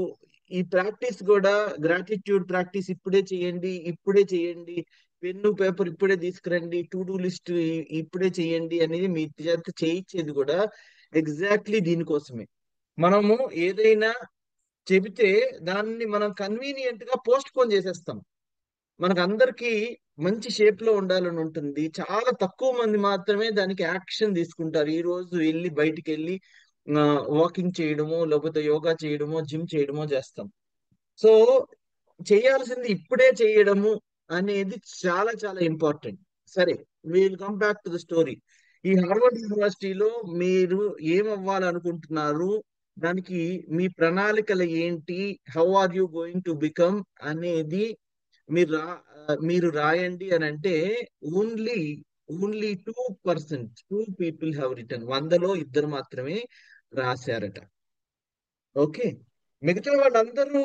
ఈ ప్రాక్టీస్ కూడా గ్రాటిట్యూడ్ ప్రాక్టీస్ ఇప్పుడే చేయండి, ఇప్పుడే చేయండి, పెన్ను పేపర్ ఇప్పుడే తీసుకురండి, టు డూ లిస్ట్ ఇప్పుడే చేయండి అనేది మీ చేత చేయించేది కూడా ఎగ్జాక్ట్లీ దీనికోసమే. మనము ఏదైనా చెబితే దాన్ని మనం కన్వీనియంట్ గా పోస్ట్ పోన్ చేసేస్తాం. మనకు అందరికీ మంచి షేప్ లో ఉండాలని ఉంటుంది, చాలా తక్కువ మంది మాత్రమే దానికి యాక్షన్ తీసుకుంటారు. ఈ రోజు వెళ్ళి బయటికి వెళ్ళి వాకింగ్ చేయడమో లేకపోతే యోగా చేయడమో జిమ్ చేయడమో చేస్తాం. సో చేయాల్సింది ఇప్పుడే చేయడము అనేది చాలా చాలా ఇంపార్టెంట్. సరే, will come back to the story. ఈ హార్వర్డ్ యూనివర్సిటీలో మీరు ఏం అవ్వాలనుకుంటున్నారు, దానికి మీ ప్రణాళికలు ఏంటి, how are you going to become అనేది మీరు రాయండి అని అంటే only only 2%, 2 people have written. 100లో 2 మాత్రమే రాశారట. ఓకే, మిగతా వాళ్ళందరూ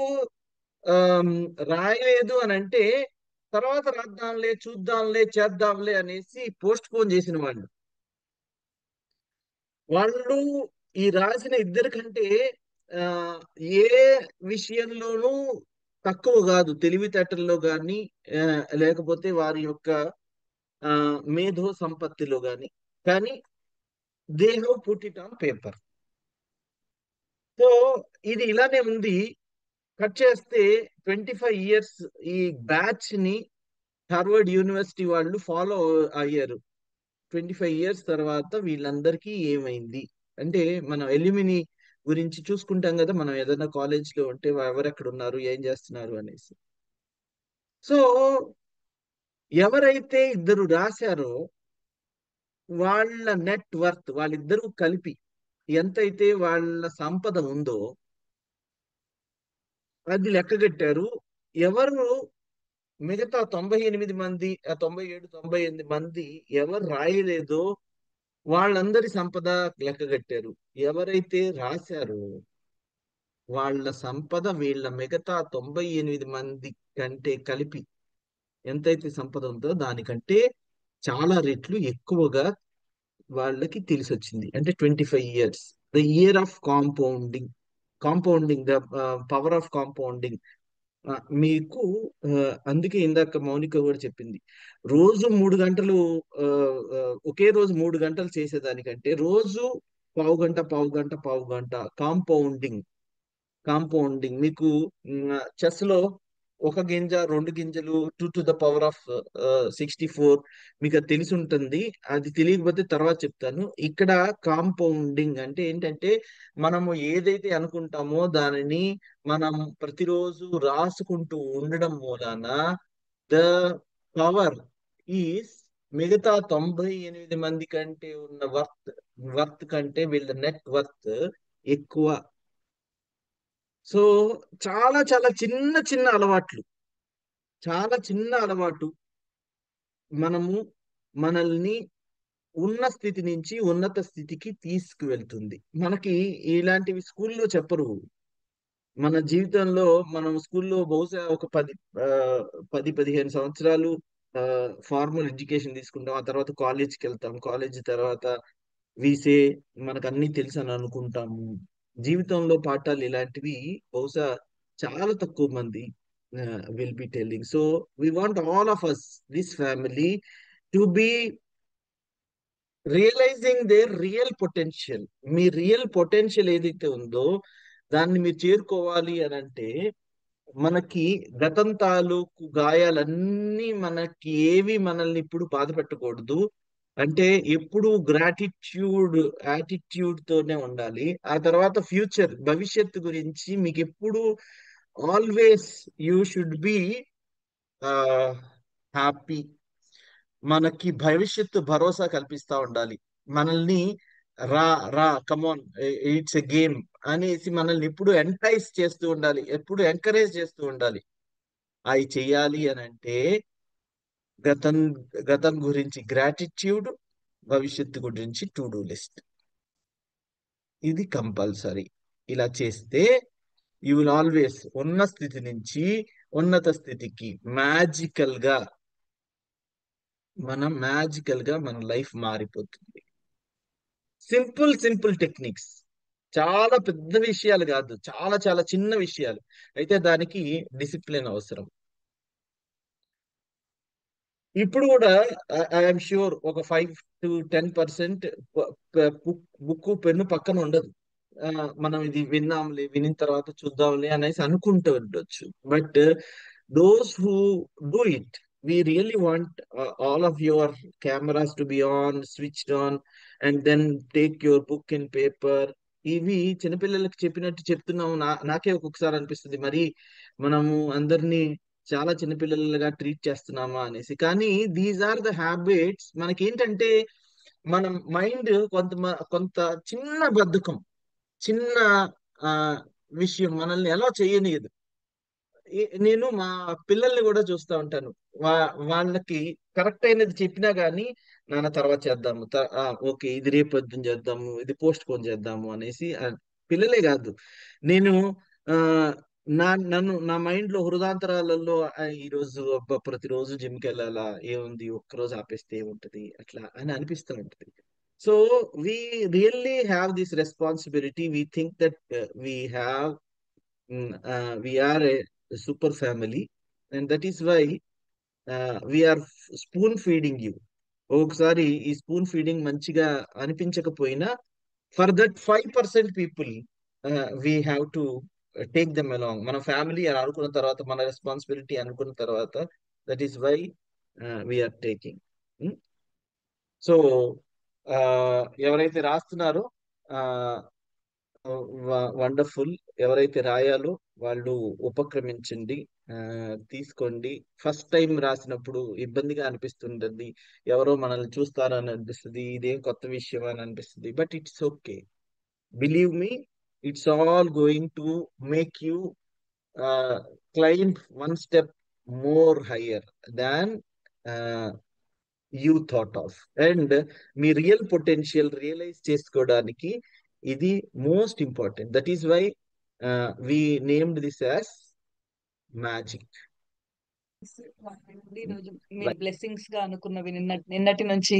ఆమ్, రాయలేదు అని అంటే తర్వాత రాద్దాంలే, చూద్దాంలే, చేద్దాంలే అనేసి పోస్ట్ పోన్ చేసిన వాళ్ళు. వాళ్ళు ఈ రాసిన 2 కంటే ఆ, ఏ విషయంలోనూ తక్కువ కాదు, తెలివితేటల్లో కానీ లేకపోతే వారి యొక్క ఆ, మేధో సంపత్తిలో కానీ. కానీ they have put it on paper. So ఇది ఇలానే ఉంది. కట్ చేస్తే 25 years ఈ బ్యాచ్ ని హార్వర్డ్ యూనివర్సిటీ వాళ్ళు ఫాలో అయ్యారు. 25 years తర్వాత వీళ్ళందరికీ ఏమైంది అంటే, మనం ఎల్యూమిని గురించి చూసుకుంటాం కదా, మనం ఏదైనా కాలేజ్ లో ఉంటే ఎవరెక్కడ ఉన్నారు, ఏం చేస్తున్నారు అనేసి. సో ఎవరైతే 2 రాశారో వాళ్ళ నెట్ వర్త్, వాళ్ళిద్దరూ కలిపి ఎంతైతే వాళ్ళ సంపద ఉందో అది లెక్కగట్టారు. ఎవరు మిగతా 98 మంది, 97, 98 మంది ఎవరు రాయలేదో వాళ్ళందరి సంపద లెక్కగట్టారు. ఎవరైతే రాశారో వాళ్ళ సంపద వీళ్ళ మిగతా 98 మంది కంటే కలిపి ఎంతైతే సంపద ఉందో దానికంటే చాలా రెట్లు ఎక్కువగా వాళ్ళకి తెలిసి వచ్చింది. అంటే 25 years, the year of compounding. Compounding, the power of compounding. మీకు అందుకే ఇందాక మౌనిక కూడా చెప్పింది, రోజు 3 గంటలు ఆ, ఆ, ఒకే రోజు 3 గంటలు చేసేదానికంటే రోజు పావు గంట పావు గంట పావు గంట కాంపౌండింగ్. కాంపౌండింగ్ మీకు చెస్ లో ఒక గింజ 2 గింజలు 2 to the power of 64, మీకు అది తెలిసి ఉంటుంది. అది తెలియకపోతే తర్వాత చెప్తాను. ఇక్కడ కాంపౌండింగ్ అంటే ఏంటంటే మనము ఏదైతే అనుకుంటామో దానిని మనం ప్రతిరోజు రాసుకుంటూ ఉండడం మూలాన ద పవర్ ఈస్ మిగతా 98 మంది కంటే ఉన్న వర్త్ కంటే వీళ్ళ నెట్ వర్త్ ఎక్కువ. సో చాలా చాలా చిన్న చిన్న అలవాట్లు, చాలా చిన్న అలవాటు మనము మనల్ని ఉన్న స్థితి నుంచి ఉన్నత స్థితికి తీసుకువెళ్తుంది. మనకి ఇలాంటివి స్కూల్లో చెప్పరు. మన జీవితంలో మనం స్కూల్లో బహుశా ఒక 10-15 సంవత్సరాలు ఫార్మల్ ఎడ్యుకేషన్ తీసుకుంటాం. ఆ తర్వాత కాలేజ్కి వెళ్తాం. కాలేజ్ తర్వాత వీసే మనకు అన్ని తెలుసు అని అనుకుంటాము. జీవితంలో పాఠాలు ఇలాంటివి బహుశా చాలా తక్కువ మంది will be telling. So we want all of us, this family, to be realising their real potential. మీ రియల్ పొటెన్షియల్ ఏదైతే ఉందో దాన్ని మీరు చేరుకోవాలి అని అంటే మనకి గతం తాలూకు గాయాలన్నీ మనకి ఏవి మనల్ని ఇప్పుడు బాధ పెట్టకూడదు. అంటే ఎప్పుడు గ్రాటిట్యూడ్ యాటిట్యూడ్ తోనే ఉండాలి. ఆ తర్వాత ఫ్యూచర్, భవిష్యత్తు గురించి మీకు ఎప్పుడు always you should be happy. మనకి భవిష్యత్తు భరోసా కల్పిస్తా ఉండాలి. మనల్ని రా రా కమాన్, ఇట్స్ ఎ గేమ్ అనేసి మనల్ని ఎప్పుడు ఎంటైజ్ చేస్తూ ఉండాలి, ఎప్పుడు ఎంకరేజ్ చేస్తూ ఉండాలి. అవి చెయ్యాలి అని అంటే గతం గతం గురించి గ్రాటిట్యూడ్, భవిష్యత్తు గురించి టు డూ లిస్ట్. ఇది కంపల్సరీ. ఇలా చేస్తే యూ విల్ ఆల్వేస్ ఉన్న స్థితి నుంచి ఉన్నత స్థితికి మ్యాజికల్ గా మన లైఫ్ మారిపోతుంది. సింపుల్ సింపుల్ టెక్నిక్స్, చాలా పెద్ద విషయాలు కాదు, చాలా చాలా చిన్న విషయాలు. అయితే దానికి డిసిప్లిన్ అవసరం. ఇప్పుడు కూడా ఐఎమ్ ష్యూర్ ఒక 5-10% బుక్ పెన్ను పక్కన ఉండదు. మనం ఇది విన్నాంలే, వినిన తర్వాత చూద్దాంలే అనేసి అనుకుంటూ ఉండొచ్చు. But those who do it, we really want all of your cameras to be on, switched on, and then take your book and paper. ఇవి చిన్నపిల్లలకి చెప్పినట్టు చెప్తున్నాము. నాకే ఒక్కొక్కసారి అనిపిస్తుంది, మరి మనము అందరినీ చాలా చిన్నపిల్లలుగా ట్రీట్ చేస్తున్నామా అనేసి. కానీ దీస్ ఆర్ ద హ్యాబిట్స్. మనకేంటంటే మన మైండ్ కొంత చిన్న బద్ధకం, చిన్న ఆ, విషయం మనల్ని ఎలా చేయనియదు. నేను మా పిల్లల్ని కూడా చూస్తూ ఉంటాను. వాళ్ళకి కరెక్ట్ అయినది చెప్పినా గానీ, నాన్న తర్వాత చేద్దాము, ఓకే ఇది రేపు పొద్దున చేద్దాము, ఇది పోస్ట్ పోన్ చేద్దాము అనేసి పిల్లలే కాదు, నేను ఆ నా మైండ్ లో హృదాంతరాలలో ఈ రోజు అబ్బా ప్రతిరోజు జిమ్కి వెళ్ళాలా, ఏముంది ఒక్కరోజు ఆపేస్తే ఏముంటది అట్లా అని అనిపిస్తూ ఉంటది. So we really have this responsibility. We think that we have we are a super family, and that is why we are spoon feeding you. ఒకసారి ఈ స్పూన్ ఫీడింగ్ మంచిగా అనిపించకపోయినా, for that 5% people we have to take them along. మన family అని అనుకున్న తర్వాత, మన responsibility అనుకున్న తర్వాత, that is why we are taking. So ఎవరైతే రాస్తున్నారో వండర్ఫుల్, ఎవరైతే రాయాలో వాళ్ళు ఉపక్రమించండి, ఆ, తీసుకోండి. ఫస్ట్ టైం రాసినప్పుడు ఇబ్బందిగా అనిపిస్తుంటుంది, ఎవరో మనల్ని చూస్తారని అనిపిస్తుంది, ఇదేం కొత్త విషయం అని అనిపిస్తుంది. But it's okay, believe me, it's all going to make you climb one step more higher than you thought of. And మీ రియల్ పొటెన్షియల్ రియలైజ్ చేసుకోవడానికి ఇది most important. That is why we named this as magic. ఈరోజు మీరు blessings గా అనుకున్నవి నిన్నటి నుంచి,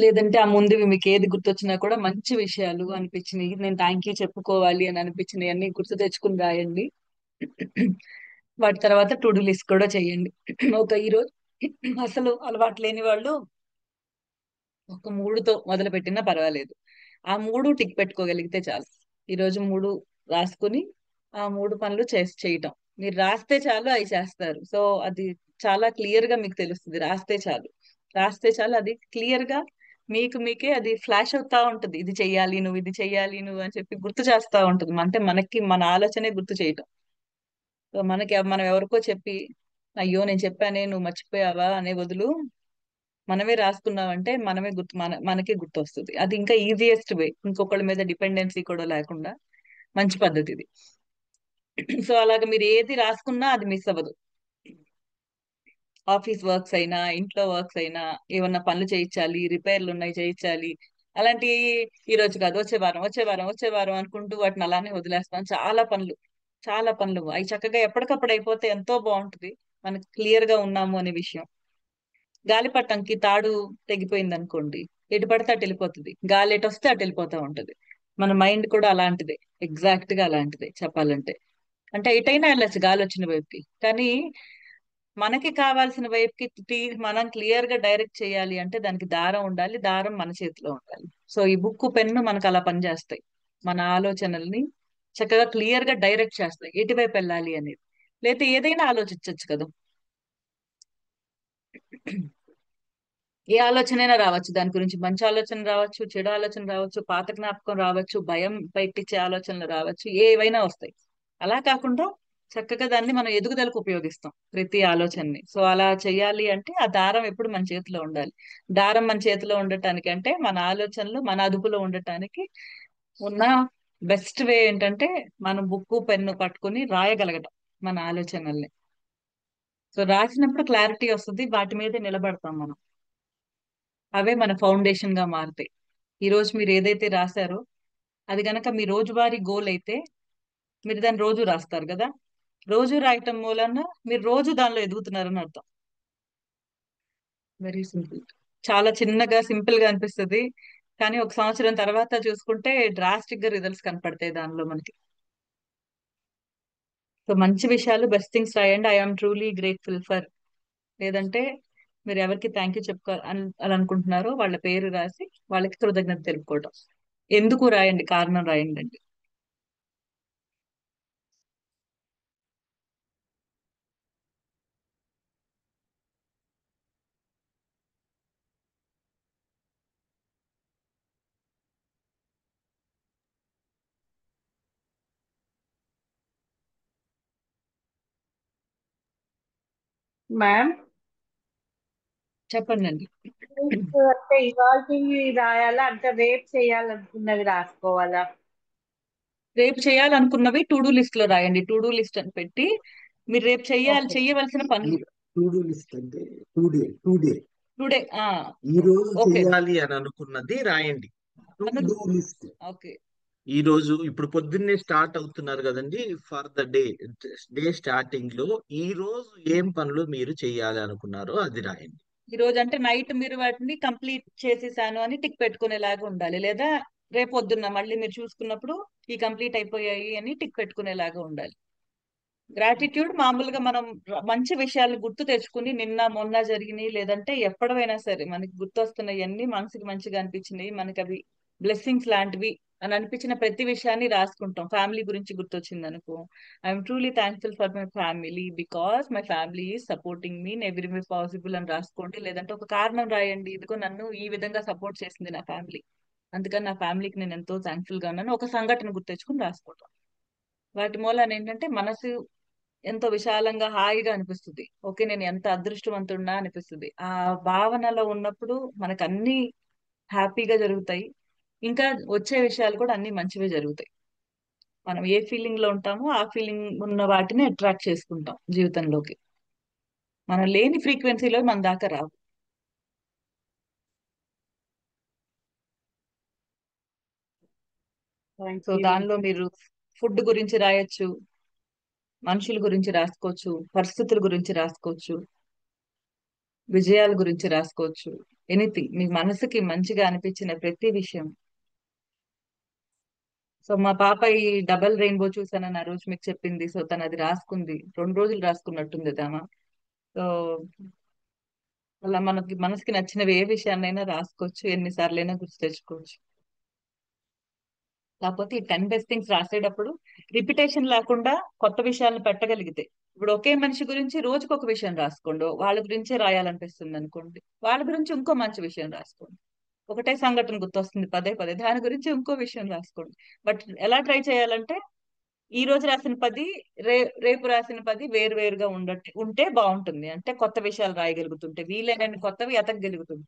లేదంటే ఆ ముందువి మీకు ఏది గుర్తొచ్చినా కూడా మంచి విషయాలు అనిపించినాయి, నేను థ్యాంక్ యూ చెప్పుకోవాలి అని అనిపించినవి అన్ని గుర్తు తెచ్చుకుని రాయండి. వాటి తర్వాత టు డూ లిస్ట్ కూడా చేయండి. ఈరోజు అసలు అలవాటు లేని వాళ్ళు ఒక 3తో మొదలు పెట్టినా పర్వాలేదు, ఆ 3 టిక్ పెట్టుకోగలిగితే చాలు. ఈరోజు 3 రాసుకుని ఆ 3 పనులు చేయటం. మీరు రాస్తే చాలు అవి చేస్తారు. సో అది చాలా క్లియర్ గా మీకు తెలుస్తుంది. రాస్తే చాలు అది క్లియర్ గా మీకే అది ఫ్లాష్ అవుతా ఉంటది, ఇది చెయ్యాలి నువ్వు, ఇది చెయ్యాలి నువ్వు అని చెప్పి గుర్తు చేస్తా ఉంటుంది. అంటే మనకి మన ఆలోచనే గుర్తు చేయటం. సో మనం ఎవరికో చెప్పి అయ్యో నేను చెప్పానే నువ్వు మర్చిపోయావా అనే బదులు మనమే రాసుకున్నామంటే మనమే మనకే గుర్తు వస్తుంది. అది ఇంకా ఈజియెస్ట్ వే, ఇంకొకళ్ళ మీద డిపెండెన్సీ కూడా లేకుండా మంచి పద్ధతి ఇది. సో అలాగ మీరు ఏది రాసుకున్నా అది మిస్ అవ్వదు. ఆఫీస్ వర్క్స్ అయినా, ఇంట్లో వర్క్స్ అయినా, ఏమన్నా పనులు చేయించాలి, రిపేర్లు ఉన్నాయి చేయించాలి, అలాంటి ఈ రోజు కాదు వచ్చే వారం అనుకుంటూ వాటిని అలానే వదిలేస్తాం. చాలా పనులు అవి చక్కగా ఎప్పటికప్పుడు అయిపోతే ఎంతో బాగుంటుంది, మనకి క్లియర్ గా ఉన్నాము అనే విషయం. గాలిపటంకి తాడు తెగిపోయింది అనుకోండి, ఎటు పడితే అటు వెళ్ళిపోతుంది, గాలి ఎటు వస్తే అటు వెళ్ళిపోతా ఉంటది. మన మైండ్ కూడా అలాంటిదే, ఎగ్జాక్ట్ గా అలాంటిదే చెప్పాలంటే. అంటే ఎటైనా వెళ్ళచ్చు గాలి వచ్చిన వైపుకి, కానీ మనకి కావాల్సిన వైపుకి మనం క్లియర్ గా డైరెక్ట్ చేయాలి అంటే దానికి దారం ఉండాలి, దారం మన చేతిలో ఉండాలి. సో ఈ బుక్ పెన్ను మనకు అలా పనిచేస్తాయి, మన ఆలోచనల్ని చక్కగా క్లియర్ గా డైరెక్ట్ చేస్తాయి ఎటువైపు వెళ్ళాలి అనేది. లేకపోతే ఏదైనా ఆలోచించవచ్చు కదా, ఏ ఆలోచనైనా రావచ్చు దాని గురించి, మంచి ఆలోచన రావచ్చు, చెడు ఆలోచన రావచ్చు, పాత జ్ఞాపకం రావచ్చు, భయం బయటిచ్చే ఆలోచనలు రావచ్చు, ఏవైనా వస్తాయి. అలా కాకుండా చక్కగా దాన్ని మనం ఎదుగుదలకు ఉపయోగిస్తాం ప్రతి ఆలోచనని. సో అలా చేయాలి అంటే ఆ దారం ఎప్పుడు మన చేతిలో ఉండాలి. దారం మన చేతిలో ఉండటానికి అంటే మన ఆలోచనలు మన అదుపులో ఉండటానికి ఉన్న బెస్ట్ వే ఏంటంటే మనం బుక్ పెన్ను పట్టుకుని రాయగలగటం మన ఆలోచనల్ని. సో రాసినప్పుడు క్లారిటీ వస్తుంది, వాటి మీద నిలబడతాం మనం, అవే మన ఫౌండేషన్ గా మారుతాయి. ఈ రోజు మీరు ఏదైతే రాశారో అది గనక మీ రోజువారీ గోల్ అయితే మీరు దాన్ని రోజు రాస్తారు కదా, రోజు రాయటం మూలన మీరు రోజు దానిలో ఎదుగుతున్నారని అర్థం. వెరీ సింపుల్, చాలా చిన్నగా సింపుల్ గా అనిపిస్తుంది, కానీ ఒక సంవత్సరం తర్వాత చూసుకుంటే డ్రాస్టిక్ గా రిజల్ట్స్ కనపడతాయి దానిలో మనకి. సో మంచి విషయాలు, బెస్ట్ థింగ్స్ రాయండి. ఐఎమ్ ట్రూలీ గ్రేట్ఫుల్ ఫర్, లేదంటే మీరు ఎవరికి థ్యాంక్ యూ అని అనుకుంటున్నారో వాళ్ళ పేరు రాసి వాళ్ళకి కృతజ్ఞత తెలుపుకోవటం. ఎందుకు రాయండి, కారణం రాయండి అండి. మ్యామ్, చెప్పండి అండి. అంటే ఇవాళ రాయాలా అంటే రేపు చేయాలనుకున్నది రాసుకోవాలా? రేపు చేయాలనుకున్నవి టు డూ లిస్ట్ లో రాయండి. టు డూ లిస్ట్ అని పెట్టి మీరు రేపు ఓకే. చెయ్యవలసిన పనులు టు డూ లిస్ట్ అంటే టుడే టుడే. ఈ రోజు ఓకే. చేయాలి అని అనుకున్నది రాయండి. టు పనులు. Do list. ఓకే. ఈ రోజు ఇప్పుడు పొద్దున్నే స్టార్ట్ అవుతున్నారు కదండి, ఫర్ ద డే స్టార్టింగ్ లో ఈ రోజు ఏం పనులు మీరు చేయాలి అనుకున్నారో అది రాయండి. ఈ రోజు అంటే నైట్ మీరు వాటిని కంప్లీట్ చేసేసాను అని టిక్ పెట్టుకునేలాగా ఉండాలి, లేదా రేపు పొద్దున్న మళ్ళీ మీరు చూసుకున్నప్పుడు ఈ కంప్లీట్ అయిపోయాయి అని టిక్ పెట్టుకునేలాగా ఉండాలి. గ్రాటిట్యూడ్ మామూలుగా మనం మంచి విషయాలు గుర్తు తెచ్చుకుని నిన్న మొన్న జరిగినాయి లేదంటే ఎప్పటివైనా సరే మనకి గుర్తొస్తున్నాయన్నీ, మనసుకి మంచిగా అనిపించినవి, మనకి అవి బ్లెస్సింగ్స్ లాంటివి అని అనిపించిన ప్రతి విషయాన్ని రాసుకుంటాం. ఫ్యామిలీ గురించి గుర్తొచ్చింది అనుకో, I'm truly thankful for my family because my family is supporting me in every way possible అని రాసుకోండి. లేదంటే ఒక కారణం రాయండి, ఇదిగో నన్ను ఈ విధంగా సపోర్ట్ చేసింది నా ఫ్యామిలీ, అందుకని నా ఫ్యామిలీకి నేను ఎంతో థ్యాంక్ఫుల్ గా ఉన్నాను, ఒక సంఘటన గుర్తెచ్చుకుని రాసుకోవటం. వాటి మూలాన ఏంటంటే మనసు ఎంతో విశాలంగా హాయిగా అనిపిస్తుంది. ఓకే, నేను ఎంత అదృష్టవంతున్నా అనిపిస్తుంది. ఆ భావనలో ఉన్నప్పుడు మనకు అన్ని హ్యాపీగా జరుగుతాయి. ఇంకా వచ్చే విషయాలు కూడా అన్ని మంచివే జరుగుతాయి. మనం ఏ ఫీలింగ్ లో ఉంటామో ఆ ఫీలింగ్ ఉన్న వాటిని అట్రాక్ట్ చేసుకుంటాం జీవితంలోకి. మనం లేని ఫ్రీక్వెన్సీలో మన దాకా రావు. Thank so you. దానిలో మీరు ఫుడ్ గురించి రాయొచ్చు, మనుషుల గురించి రాసుకోవచ్చు, పరిస్థితుల గురించి రాసుకోవచ్చు, విజయాల గురించి రాసుకోవచ్చు. ఎనీథింగ్ మీ మనసుకి మంచిగా అనిపించిన ప్రతి విషయం. సో మా పాప ఈ డబల్ రెయిన్బో చూసానని ఆ రోజు మీకు చెప్పింది. సో తను అది రాసుకుంది, 2 రోజులు రాసుకున్నట్టుంది తమ. సో అలా మనకి మనసుకి నచ్చినవి ఏ విషయాన్నైనా రాసుకోవచ్చు, ఎన్నిసార్లైనా గుర్తు తెచ్చుకోవచ్చు. కాకపోతే ఈ 10 బెస్ట్ థింగ్స్ రాసేటప్పుడు రిపిటేషన్ లేకుండా కొత్త విషయాలను పెట్టగలిగితే, ఇప్పుడు ఒకే మనిషి గురించి రోజుకు ఒక విషయం రాసుకోండి, వాళ్ళ గురించే రాయాలనిపిస్తుంది అనుకోండి, వాళ్ళ గురించి ఇంకో మంచి విషయం రాసుకోండి. ఒకటే సంఘటన గుర్తొస్తుంది పదే పదే, దాని గురించి ఇంకో విషయం రాసుకోండి. బట్ ఎలా ట్రై చేయాలంటే ఈ రోజు రాసిన 10 రేపు రాసిన 10 వేరు వేరుగా ఉంటే బాగుంటుంది. అంటే కొత్త విషయాలు రాయగలుగుతుంటే వీలైనన్ని కొత్తవి ఎతకగలుగుతుంది.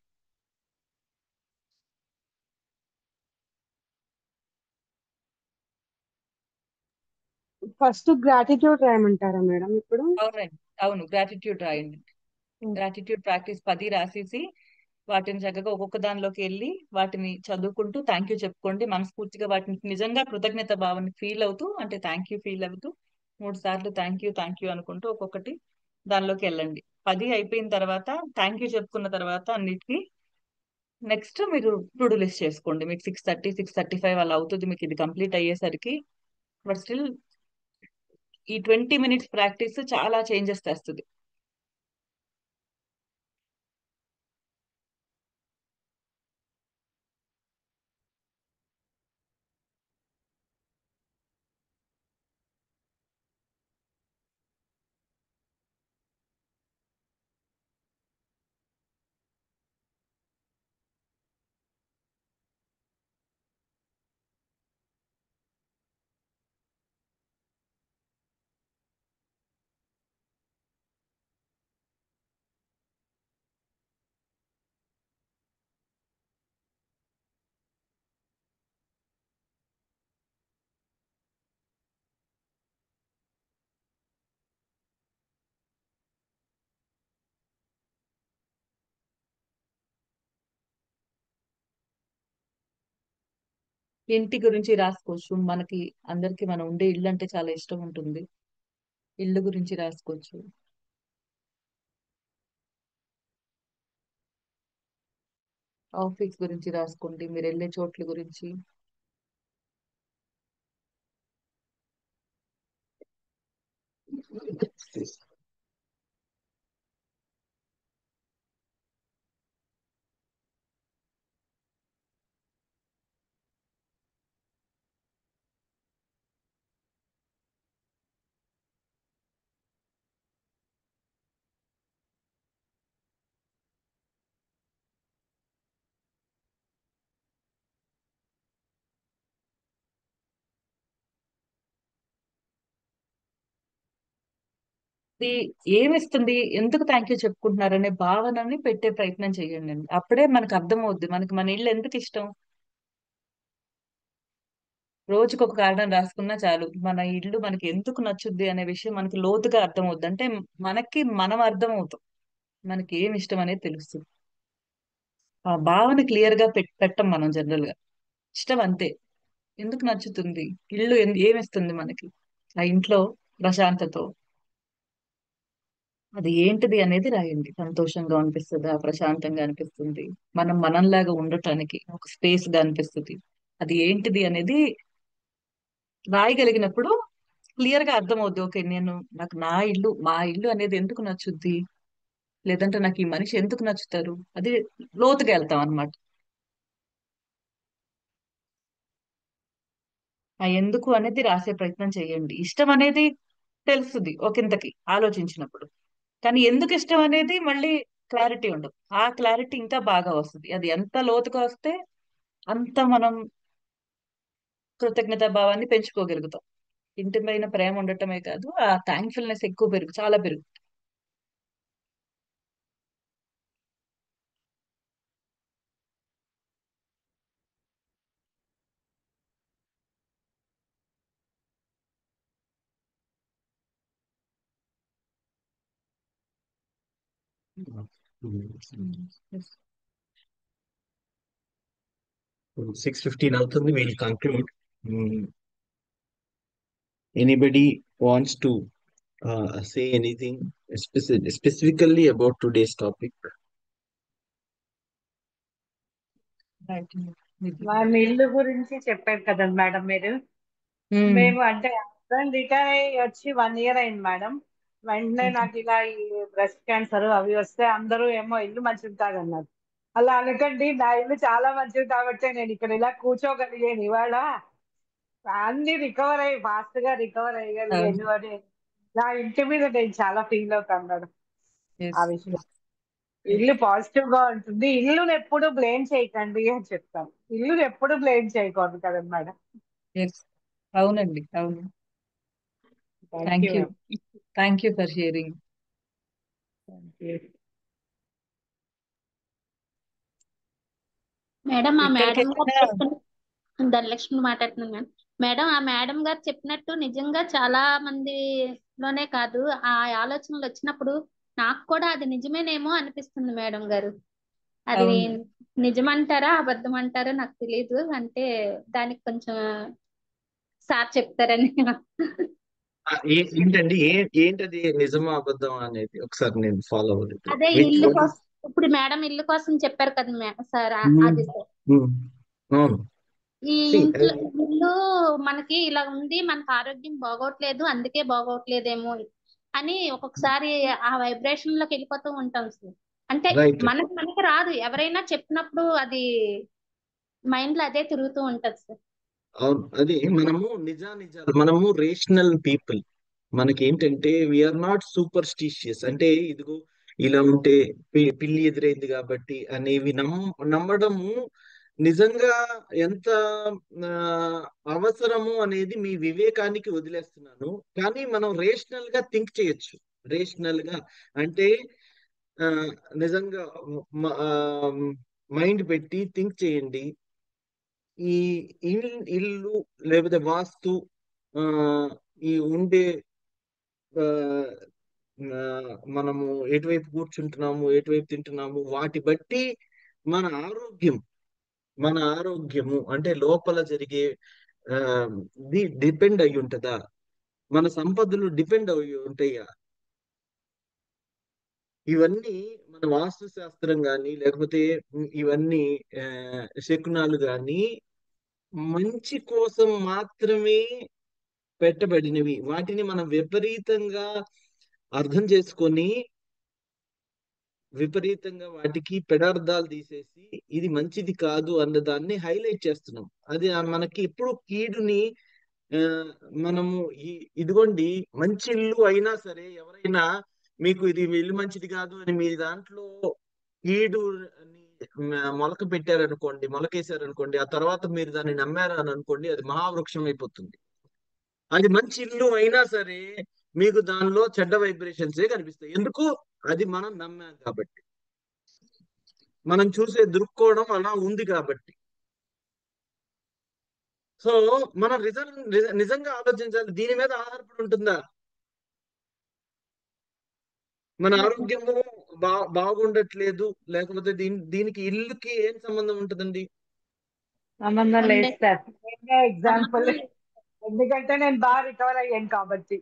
ఫస్ట్ గ్రాటిట్యూడ్ రాయమంటారా మేడం ఇప్పుడు? అవునండి, అవును, గ్రాటిట్యూడ్ రాయండి. గ్రాటిట్యూడ్ ప్రాక్టీస్ 10 రాసేసి వాటిని చక్కగా ఒక్కొక్క దానిలోకి వెళ్ళి వాటిని చదువుకుంటూ థ్యాంక్ యూ చెప్పుకోండి. మనస్ఫూర్తిగా వాటిని నిజంగా కృతజ్ఞత భావాన్ని ఫీల్ అవుతూ, అంటే థ్యాంక్ యూ ఫీల్ అవుతూ 3 సార్లు థ్యాంక్ యూ అనుకుంటూ ఒక్కొక్కటి దానిలోకి వెళ్ళండి. 10 అయిపోయిన తర్వాత థ్యాంక్ యూ చెప్పుకున్న తర్వాత అన్నిటికీ నెక్స్ట్ మీరు టు డూ లిస్ట్ చేసుకోండి. మీకు 6:30 6:35 అలా అవుతుంది మీకు ఇది కంప్లీట్ అయ్యేసరికి. బట్ స్టిల్ ఈ 20 మినిట్స్ ప్రాక్టీస్ చాలా చేంజెస్ తెస్తుంది. ఇంటి గురించి రాసుకోవచ్చు. మనకి అందరికి మనం ఉండే ఇల్లు అంటే చాలా ఇష్టం ఉంటుంది, ఇల్లు గురించి రాసుకోవచ్చు. ఆఫీస్ గురించి రాసుకోండి, మీరు వెళ్ళే చోట్ల గురించి. ఇది ఏమిస్తుంది, ఎందుకు థ్యాంక్ యూ చెప్పుకుంటున్నారనే భావనని పెట్టే ప్రయత్నం చేయండి. అప్పుడే మనకు అర్థం అవుద్ది మనకి మన ఇల్లు ఎందుకు ఇష్టం. రోజుకి ఒక కారణం రాసుకున్నా చాలు, మన ఇల్లు మనకి ఎందుకు నచ్చుద్ది అనే విషయం మనకి లోతుగా అర్థం అవుద్ది. అంటే మనకి మనం అర్థం అవుతాం, మనకి ఏమి ఇష్టం అనేది తెలుస్తుంది. ఆ భావన క్లియర్ గా పెట్టం మనం జనరల్ గా. ఇష్టం అంతే. ఎందుకు నచ్చుతుంది, ఇల్లు ఏమిస్తుంది మనకి, ఆ ఇంట్లో ప్రశాంతత, అది ఏంటిది అనేది రాయండి. సంతోషంగా అనిపిస్తుంది, ఆ ప్రశాంతంగా అనిపిస్తుంది, మనం మనంలాగా ఉండటానికి ఒక స్పేస్ గా అనిపిస్తుంది. అది ఏంటిది అనేది రాయగలిగినప్పుడు క్లియర్ గా అర్థమవుద్ది. ఓకే, నాకు మా ఇల్లు అనేది ఎందుకు నచ్చుద్ది, లేదంటే నాకు ఈ మనిషి ఎందుకు నచ్చుతారు, అది లోతుగా వెళ్తాం అన్నమాట. ఆ ఎందుకు అనేది రాసే ప్రయత్నం చేయండి. ఇష్టం అనేది తెలుస్తుంది ఒకంతకి ఆలోచించినప్పుడు, కానీ ఎందుకు ఇష్టం అనేది మళ్ళీ క్లారిటీ ఉండదు. ఆ క్లారిటీ ఇంకా బాగా వస్తుంది. అది ఎంత లోతుగా వస్తే అంత మనం కృతజ్ఞతా భావాన్ని పెంచుకోగలుగుతాం. ఇంటి పైన ప్రేమ ఉండటమే కాదు, ఆ థ్యాంక్ఫుల్నెస్ ఎక్కువ చాలా పెరుగు. Yes. 6:15 అవుతుంది. We'll conclude. Anybody wants to say anything specifically about today's topic? Right. వాళ్ళ ఇల్లు గురించి చెప్పారు కదండి మేడం మీరు. మేము అంటే హస్బెండ్ రిటైర్ అయ్యి వచ్చి 1 year అయింది మేడం. వెంటనే నాకు ఇలా ఈ బ్రెస్ట్ క్యాన్సర్ అవి వస్తే అందరూ ఏమో ఇల్లు మంచిది కాదన్నారు. అలా అనకండి, నా ఇల్లు చాలా మంచిది కాబట్టి నేను ఇక్కడ ఇలా కూర్చోగలిగాను ఇవాళ. అన్ని రికవర్ అయ్యి ఫాస్ట్ గా రికవర్ అయ్యగలిగాను అని నా ఇంటి మీద నేను చాలా ఫీల్ అవుతాను మేడం. ఆ విషయం ఇల్లు పాజిటివ్ గా ఉంటుంది. ఇల్లుని ఎప్పుడు బ్లేమ్ చేయకండి అని చెప్తాను. ఇల్లుని ఎప్పుడు బ్లేమ్ చేయకూడదు కదండి మేడం. అవునండి, అవును. Thank you. Thank you for sharing. Madam ఆ మేడం గారు ఇక్కడికైనా చెప్పిన ధనలక్ష్మి మాట్లాడుతున్నాను మేడం. మేడం ఆ మేడం గారు చెప్పినట్టు నిజంగా చాలా మందిలోనే కాదు, ఆ ఆలోచనలు వచ్చినప్పుడు నాకు కూడా అది నిజమేనేమో అనిపిస్తుంది మేడం గారు. అది అవును. నిజమంటారా అబద్ధం అంటారా నాకు తెలియదు, అంటే దానికి కొంచెం సార్ చెప్తారని. ఏంటండి ఏంటది నిజమా అబద్ధం అనేది ఒకసారి నేను ఫాలో అవ్వలేదు. అదే ఇల్లు కోసం, ఇప్పుడు మేడం ఇల్లు కోసం చెప్పారు కదా సార్, అది సార్ అవును. ఈ ఇంట్లో ఇల్లు మనకి ఇలా ఉంది, మనకి ఆరోగ్యం బాగోట్లేదు, అందుకే బాగోట్లేదేమో అని ఒక్కొక్కసారి ఆ వైబ్రేషన్ లోకి వెళ్ళిపోతూ ఉంటాం సార్. అంటే రైట్. మనకి రాదు, ఎవరైనా చెప్పినప్పుడు అది మైండ్ లో అదే తిరుగుతూ ఉంటది సార్. అవును, అది మనము రేషనల్ పీపుల్. మనకి ఏంటంటే వీఆర్ నాట్ సూపర్స్టిషియస్. అంటే ఇదిగో ఇలా ఉంటే పిల్లి ఎదురైంది కాబట్టి అనేవి నమ్మడము నిజంగా ఎంత ఆ, అవసరము అనేది మీ వివేకానికి వదిలేస్తున్నాను. కానీ మనం రేషనల్ గా థింక్ చేయొచ్చు. రేషనల్ గా అంటే ఆ, నిజంగా మైండ్ పెట్టి థింక్ చేయండి. ఈ ఇల్లు లేకపోతే వాస్తు, ఆ ఈ ఉండే ఆ, ఆ, మనము ఎటువైపు కూర్చుంటున్నాము, ఎటువైపు తింటున్నాము, వాటి బట్టి మన ఆరోగ్యం మన ఆరోగ్యము అంటే లోపల జరిగే ఆ డిపెండ్ అయి ఉంటుందా, మన సంపదలు డిపెండ్ అయి ఉంటాయా, ఇవన్నీ మన వాస్తు శాస్త్రం కానీ లేకపోతే ఇవన్నీ శకునాలు కానీ మంచి కోసం మాత్రమే పెట్టబడినవి. వాటిని మనం విపరీతంగా అర్థం చేసుకొని విపరీతంగా వాటికి పెడార్థాలు తీసేసి ఇది మంచిది కాదు అన్నదాన్ని హైలైట్ చేస్తున్నాం. అది మనకి ఎప్పుడు కీడుని ఆ, మనము ఇదిగోండి మంచి ఇల్లు అయినా సరే ఎవరైనా మీకు ఇది ఇల్లు మంచిది కాదు అని మీ దాంట్లో కీడు మొలక పెట్టారనుకోండి, మొలకేశారనుకోండి, ఆ తర్వాత మీరు దాన్ని నమ్మారు అని అనుకోండి, అది మహావృక్షం అయిపోతుంది. అది మంచి ఇల్లు అయినా సరే మీకు దానిలో చెడ్డ వైబ్రేషన్సే కనిపిస్తాయి. ఎందుకు? అది మనం నమ్మాం కాబట్టి, మనం చూసే దృక్కోణం అలా ఉంది కాబట్టి. సో మనం నిజంగా ఆలోచించాలి, దీని మీద ఆధారపడి ఉంటుందా మన ఆరోగ్యము బాగుండట్లేదు, లేకపోతే దీనికి ఇల్లుకి ఏం సంబంధం ఉంటుందండి? సంబంధం లేదు ఉండే సార్. ఎగ్జాంపుల్, సంబంధం లేదు. ఎందుకంటే నేను బాగా రికవర్ అయ్యాను కాబట్టి.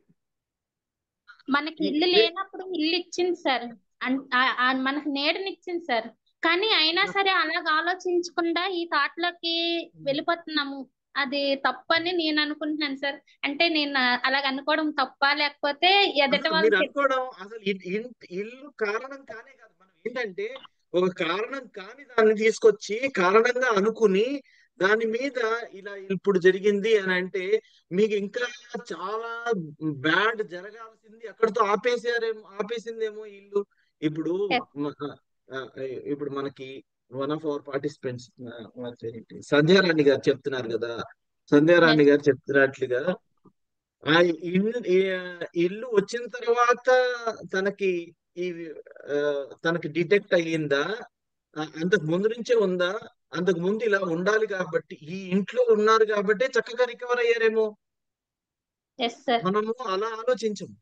మనకి ఇల్లు లేనప్పుడు ఇల్లు ఇచ్చింది సార్. మనకు నీడనిచ్చింది సార్. కానీ అయినా సరే అలాగ ఆలోచించకుండా ఈ థాట్ లోకి వెళ్ళిపోతున్నాము. అది తప్పని నేను అనుకుంటున్నాను సార్. అంటే నేను అలాగ అనుకోవడం తప్పా, లేకపోతే ఎదటి అసలు వాళ్ళు మీరు చెప్పి అనుకోవడం అసలు ఇల్లు కారణం కానే కాదు. మనం ఏంటంటే ఒక కారణం కాని దాన్ని తీసుకొచ్చి కారణంగా అనుకుని దాని మీద ఇలా ఇప్పుడు జరిగింది అని అంటే మీకు ఇంకా చాలా బ్యాడ్ జరగాల్సింది అక్కడితో ఆపేసిందేమో ఇల్లు. ఇప్పుడు మ- ఆ, ఇప్పుడు మనకి one of our participants Sandhyarani గారు చెప్తున్నారు కదా, సంధ్యారాణి గారు చెప్తున్నట్లుగా ఆ ఇల్లు వచ్చిన తర్వాత తనకి ఈ ఆ, తనకి డిటెక్ట్ అయ్యిందా, అంతకు ముందు నుంచే ఉందా, అంతకు ముందు ఇలా ఉండాలి కాబట్టి ఈ ఇంట్లో ఉన్నారు కాబట్టి చక్కగా రికవర్ అయ్యారేమో. Yes sir. మనము అలా ఆలోచించము.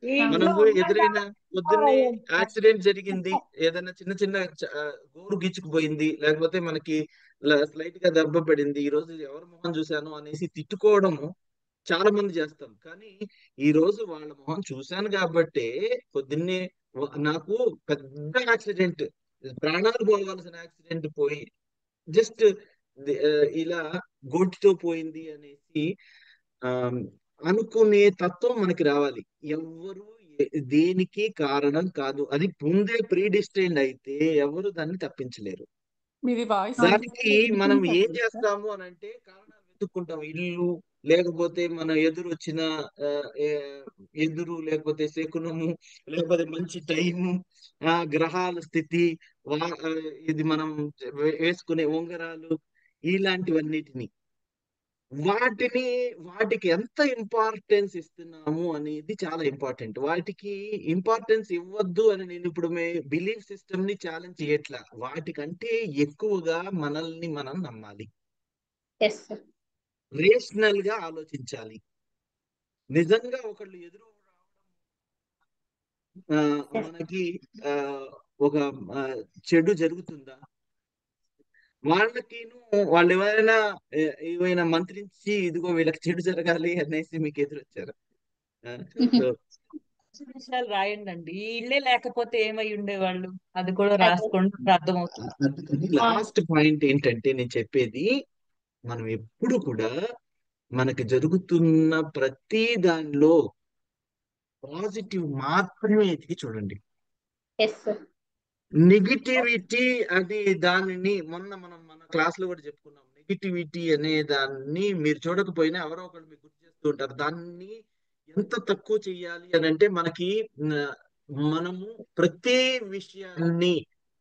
ఈ ఇంట్లో మనము ఉన్నాం ఎదురైన పొద్దున్నే కాబట్టి యాక్సిడెంట్ జరిగింది, ఏదైనా చిన్న చిన్న గోరు గీచుకుపోయింది, లేకపోతే మనకి స్లైట్ గా దెబ్బ పడింది, ఈ రోజు ఎవరి మొహం చూశాను అనేసి తిట్టుకోవడము చాలా మంది చేస్తాం. కానీ ఈ రోజు వాళ్ళ మొహం చూశాను కాబట్టే పొద్దున్నే నాకు పెద్ద యాక్సిడెంట్, ప్రాణాలు పోవాల్సిన యాక్సిడెంట్ పోయి జస్ట్ ఇలా గోటితో పోయింది అనేసి ఆ అనుకునే తత్వం మనకి రావాలి. ఎవ్వరు దేనికి కారణం కాదు, అది ముందే ప్రీడిస్టైన్డ్ అయితే ఎవరు దాన్ని తప్పించలేరు. మీది వాయిస్ దానికి మనం ఏం వినిపించట్లేదు సార్. చేస్తాము అని అంటే కారణాలు వెతుక్కుంటాం. ఇల్లు, లేకపోతే మన ఎదురు వచ్చిన ఆ, ఎదురు, లేకపోతే శకునము, లేకపోతే మంచి టైము, గ్రహాల స్థితి, ఆ, ఇది మనం వేసుకునే ఉంగరాలు, ఇలాంటివన్నిటిని వాటికి ఎంత ఇంపార్టెన్స్ ఇస్తున్నాము అనేది చాలా ఇంపార్టెంట్. వాటికి ఇంపార్టెన్స్ ఇవ్వద్దు అని నేను ఇప్పుడు బిలీఫ్ సిస్టమ్ ని ఛాలెంజ్ చేయట్లా. వాటికంటే ఎక్కువగా మనల్ని మనం నమ్మాలి, ఎస్ సార్. రేషనల్ గా ఆలోచించాలి. నిజంగా ఒకళ్ళు ఎదురు మనకి ఆ, ఒక ఆ, చెడు జరుగుతుందా, వాళ్ళు ఎవరైనా ఏమైనా మంత్రించి ఇదిగో వీళ్ళకి చెడు జరగాలి అనేసి మీకు ఎదురొచ్చారు. సో విషయాలు రాయండి. ఈ ఇల్లే లేకపోతే ఏమై ఉండేవాళ్ళు, అది కూడా అదే. రాసుకోండి, అర్థమవుతుంది. అందుకని లాస్ట్ పాయింట్ ఏంటంటే నేను చెప్పేది, మనం ఎప్పుడు కూడా మనకి జరుగుతున్న ప్రతి దానిలో పాజిటివ్ మాత్రమే ఎతికి చూడండి. Yes sir. నెగిటివిటీ అది దానిని మన క్లాస్ లో కూడా చెప్పుకున్నాం. నెగిటివిటీ అనే దాన్ని మీరు చూడకపోయినా ఎవరో ఒకరు మీకు గుర్తు చేస్తూ ఉంటారు. దాన్ని ఎంత తక్కువ చెయ్యాలి అని అంటే మనము ప్రతి విషయాన్ని,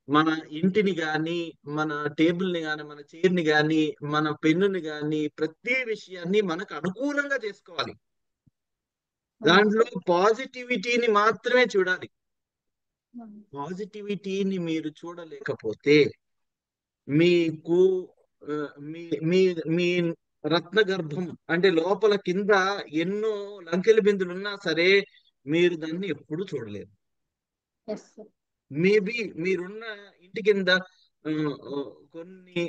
మన ఇంటిని గాని, మన టేబుల్ ని గాని, మన చైర్ ని గాని, మన పెన్నుని గాని, ప్రతి విషయాన్ని మనకు అనుకూలంగా చేసుకోవాలి. దాంట్లో పాజిటివిటీని మాత్రమే చూడాలి. పాజిటివిటీని మీరు చూడలేకపోతే మీకు ఆ, మీ మీ మీ రత్న గర్భం అంటే లోపల కింద ఎన్నో లంకెల బిందులు ఉన్నా సరే మీరు దాన్ని ఎప్పుడు చూడలేరు. Yes sir. మేబీ మీరున్న ఇంటి కింద ఆ, ఆ, కొన్ని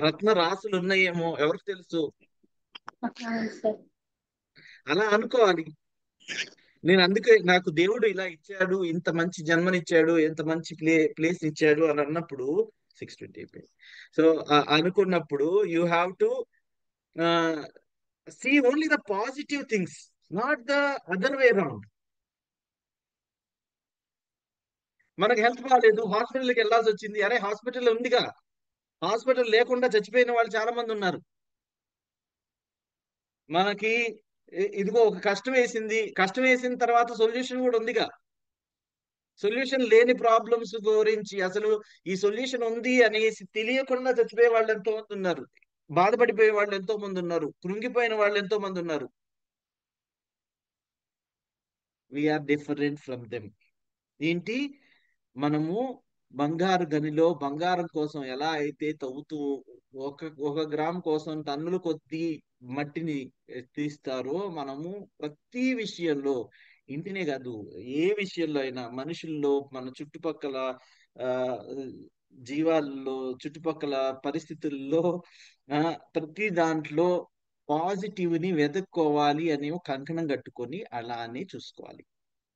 రత్న రాసులు ఉన్నాయేమో ఎవరికి తెలుసు. అవును సార్. అలా అనుకోవాలి. నేను అందుకే నాకు దేవుడు ఇలా ఇచ్చాడు, ఇంత మంచి జన్మనిచ్చాడు, ఇంత మంచి ప్లేస్ ఇచ్చాడు అని అన్నప్పుడు 6:20 అయిపోయింది. సో అనుకున్నప్పుడు you have to see only the positive things, not the other way around. మనకు హెల్త్ బాగాలేదు, హాస్పిటల్కి వెళ్ళాల్సి వచ్చింది, అరే హాస్పిటల్ ఉందిగా, హాస్పిటల్ లేకుండా చచ్చిపోయిన వాళ్ళు చాలా మంది ఉన్నారు. మనకి ఇదిగో ఒక కష్టం వేసిన తర్వాత సొల్యూషన్ కూడా ఉందిగా. సొల్యూషన్ లేని ప్రాబ్లమ్స్ గురించి అసలు ఈ సొల్యూషన్ ఉంది అనేసి తెలియకుండా చచ్చిపోయే వాళ్ళు ఎంతో మంది ఉన్నారు, బాధపడిపోయే వాళ్ళు ఎంతో మంది ఉన్నారు, కృంగిపోయిన వాళ్ళు ఎంతో మంది ఉన్నారు. We're different from them. ఏంటి, మనము బంగారు గనిలో బంగారం కోసం ఎలా అయితే తవ్వుతూ ఒక గ్రామ్ కోసం టన్నుల కొద్దీ మట్టిని తీస్తారో, మనము ప్రతి విషయంలో, ఇంటినే కాదు ఏ విషయంలో అయినా, మనుషుల్లో, మన చుట్టుపక్కల ఆ జీవాల్లో, చుట్టుపక్కల పరిస్థితుల్లో, ప్రతి దాంట్లో పాజిటివ్ ని వెతుక్కోవాలి అని ఒక కంకణం కట్టుకొని అలానే చూసుకోవాలి.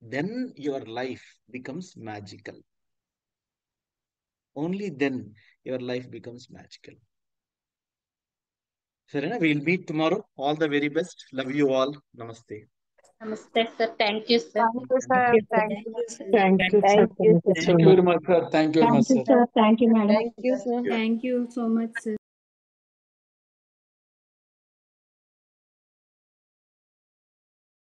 Then your life becomes magical. Only then your life becomes magical. సరేనా? Will meet tomorrow. All the very best. Love you all. నమస్తే. నమస్తే sir. Thank you sir. Thank you sir. Thank you. Thank you, sir. Thank you Thank you very much, sir. Thank you very much, sir. sir. Thank you, madam. Thank you sir. Thank you so much, sir.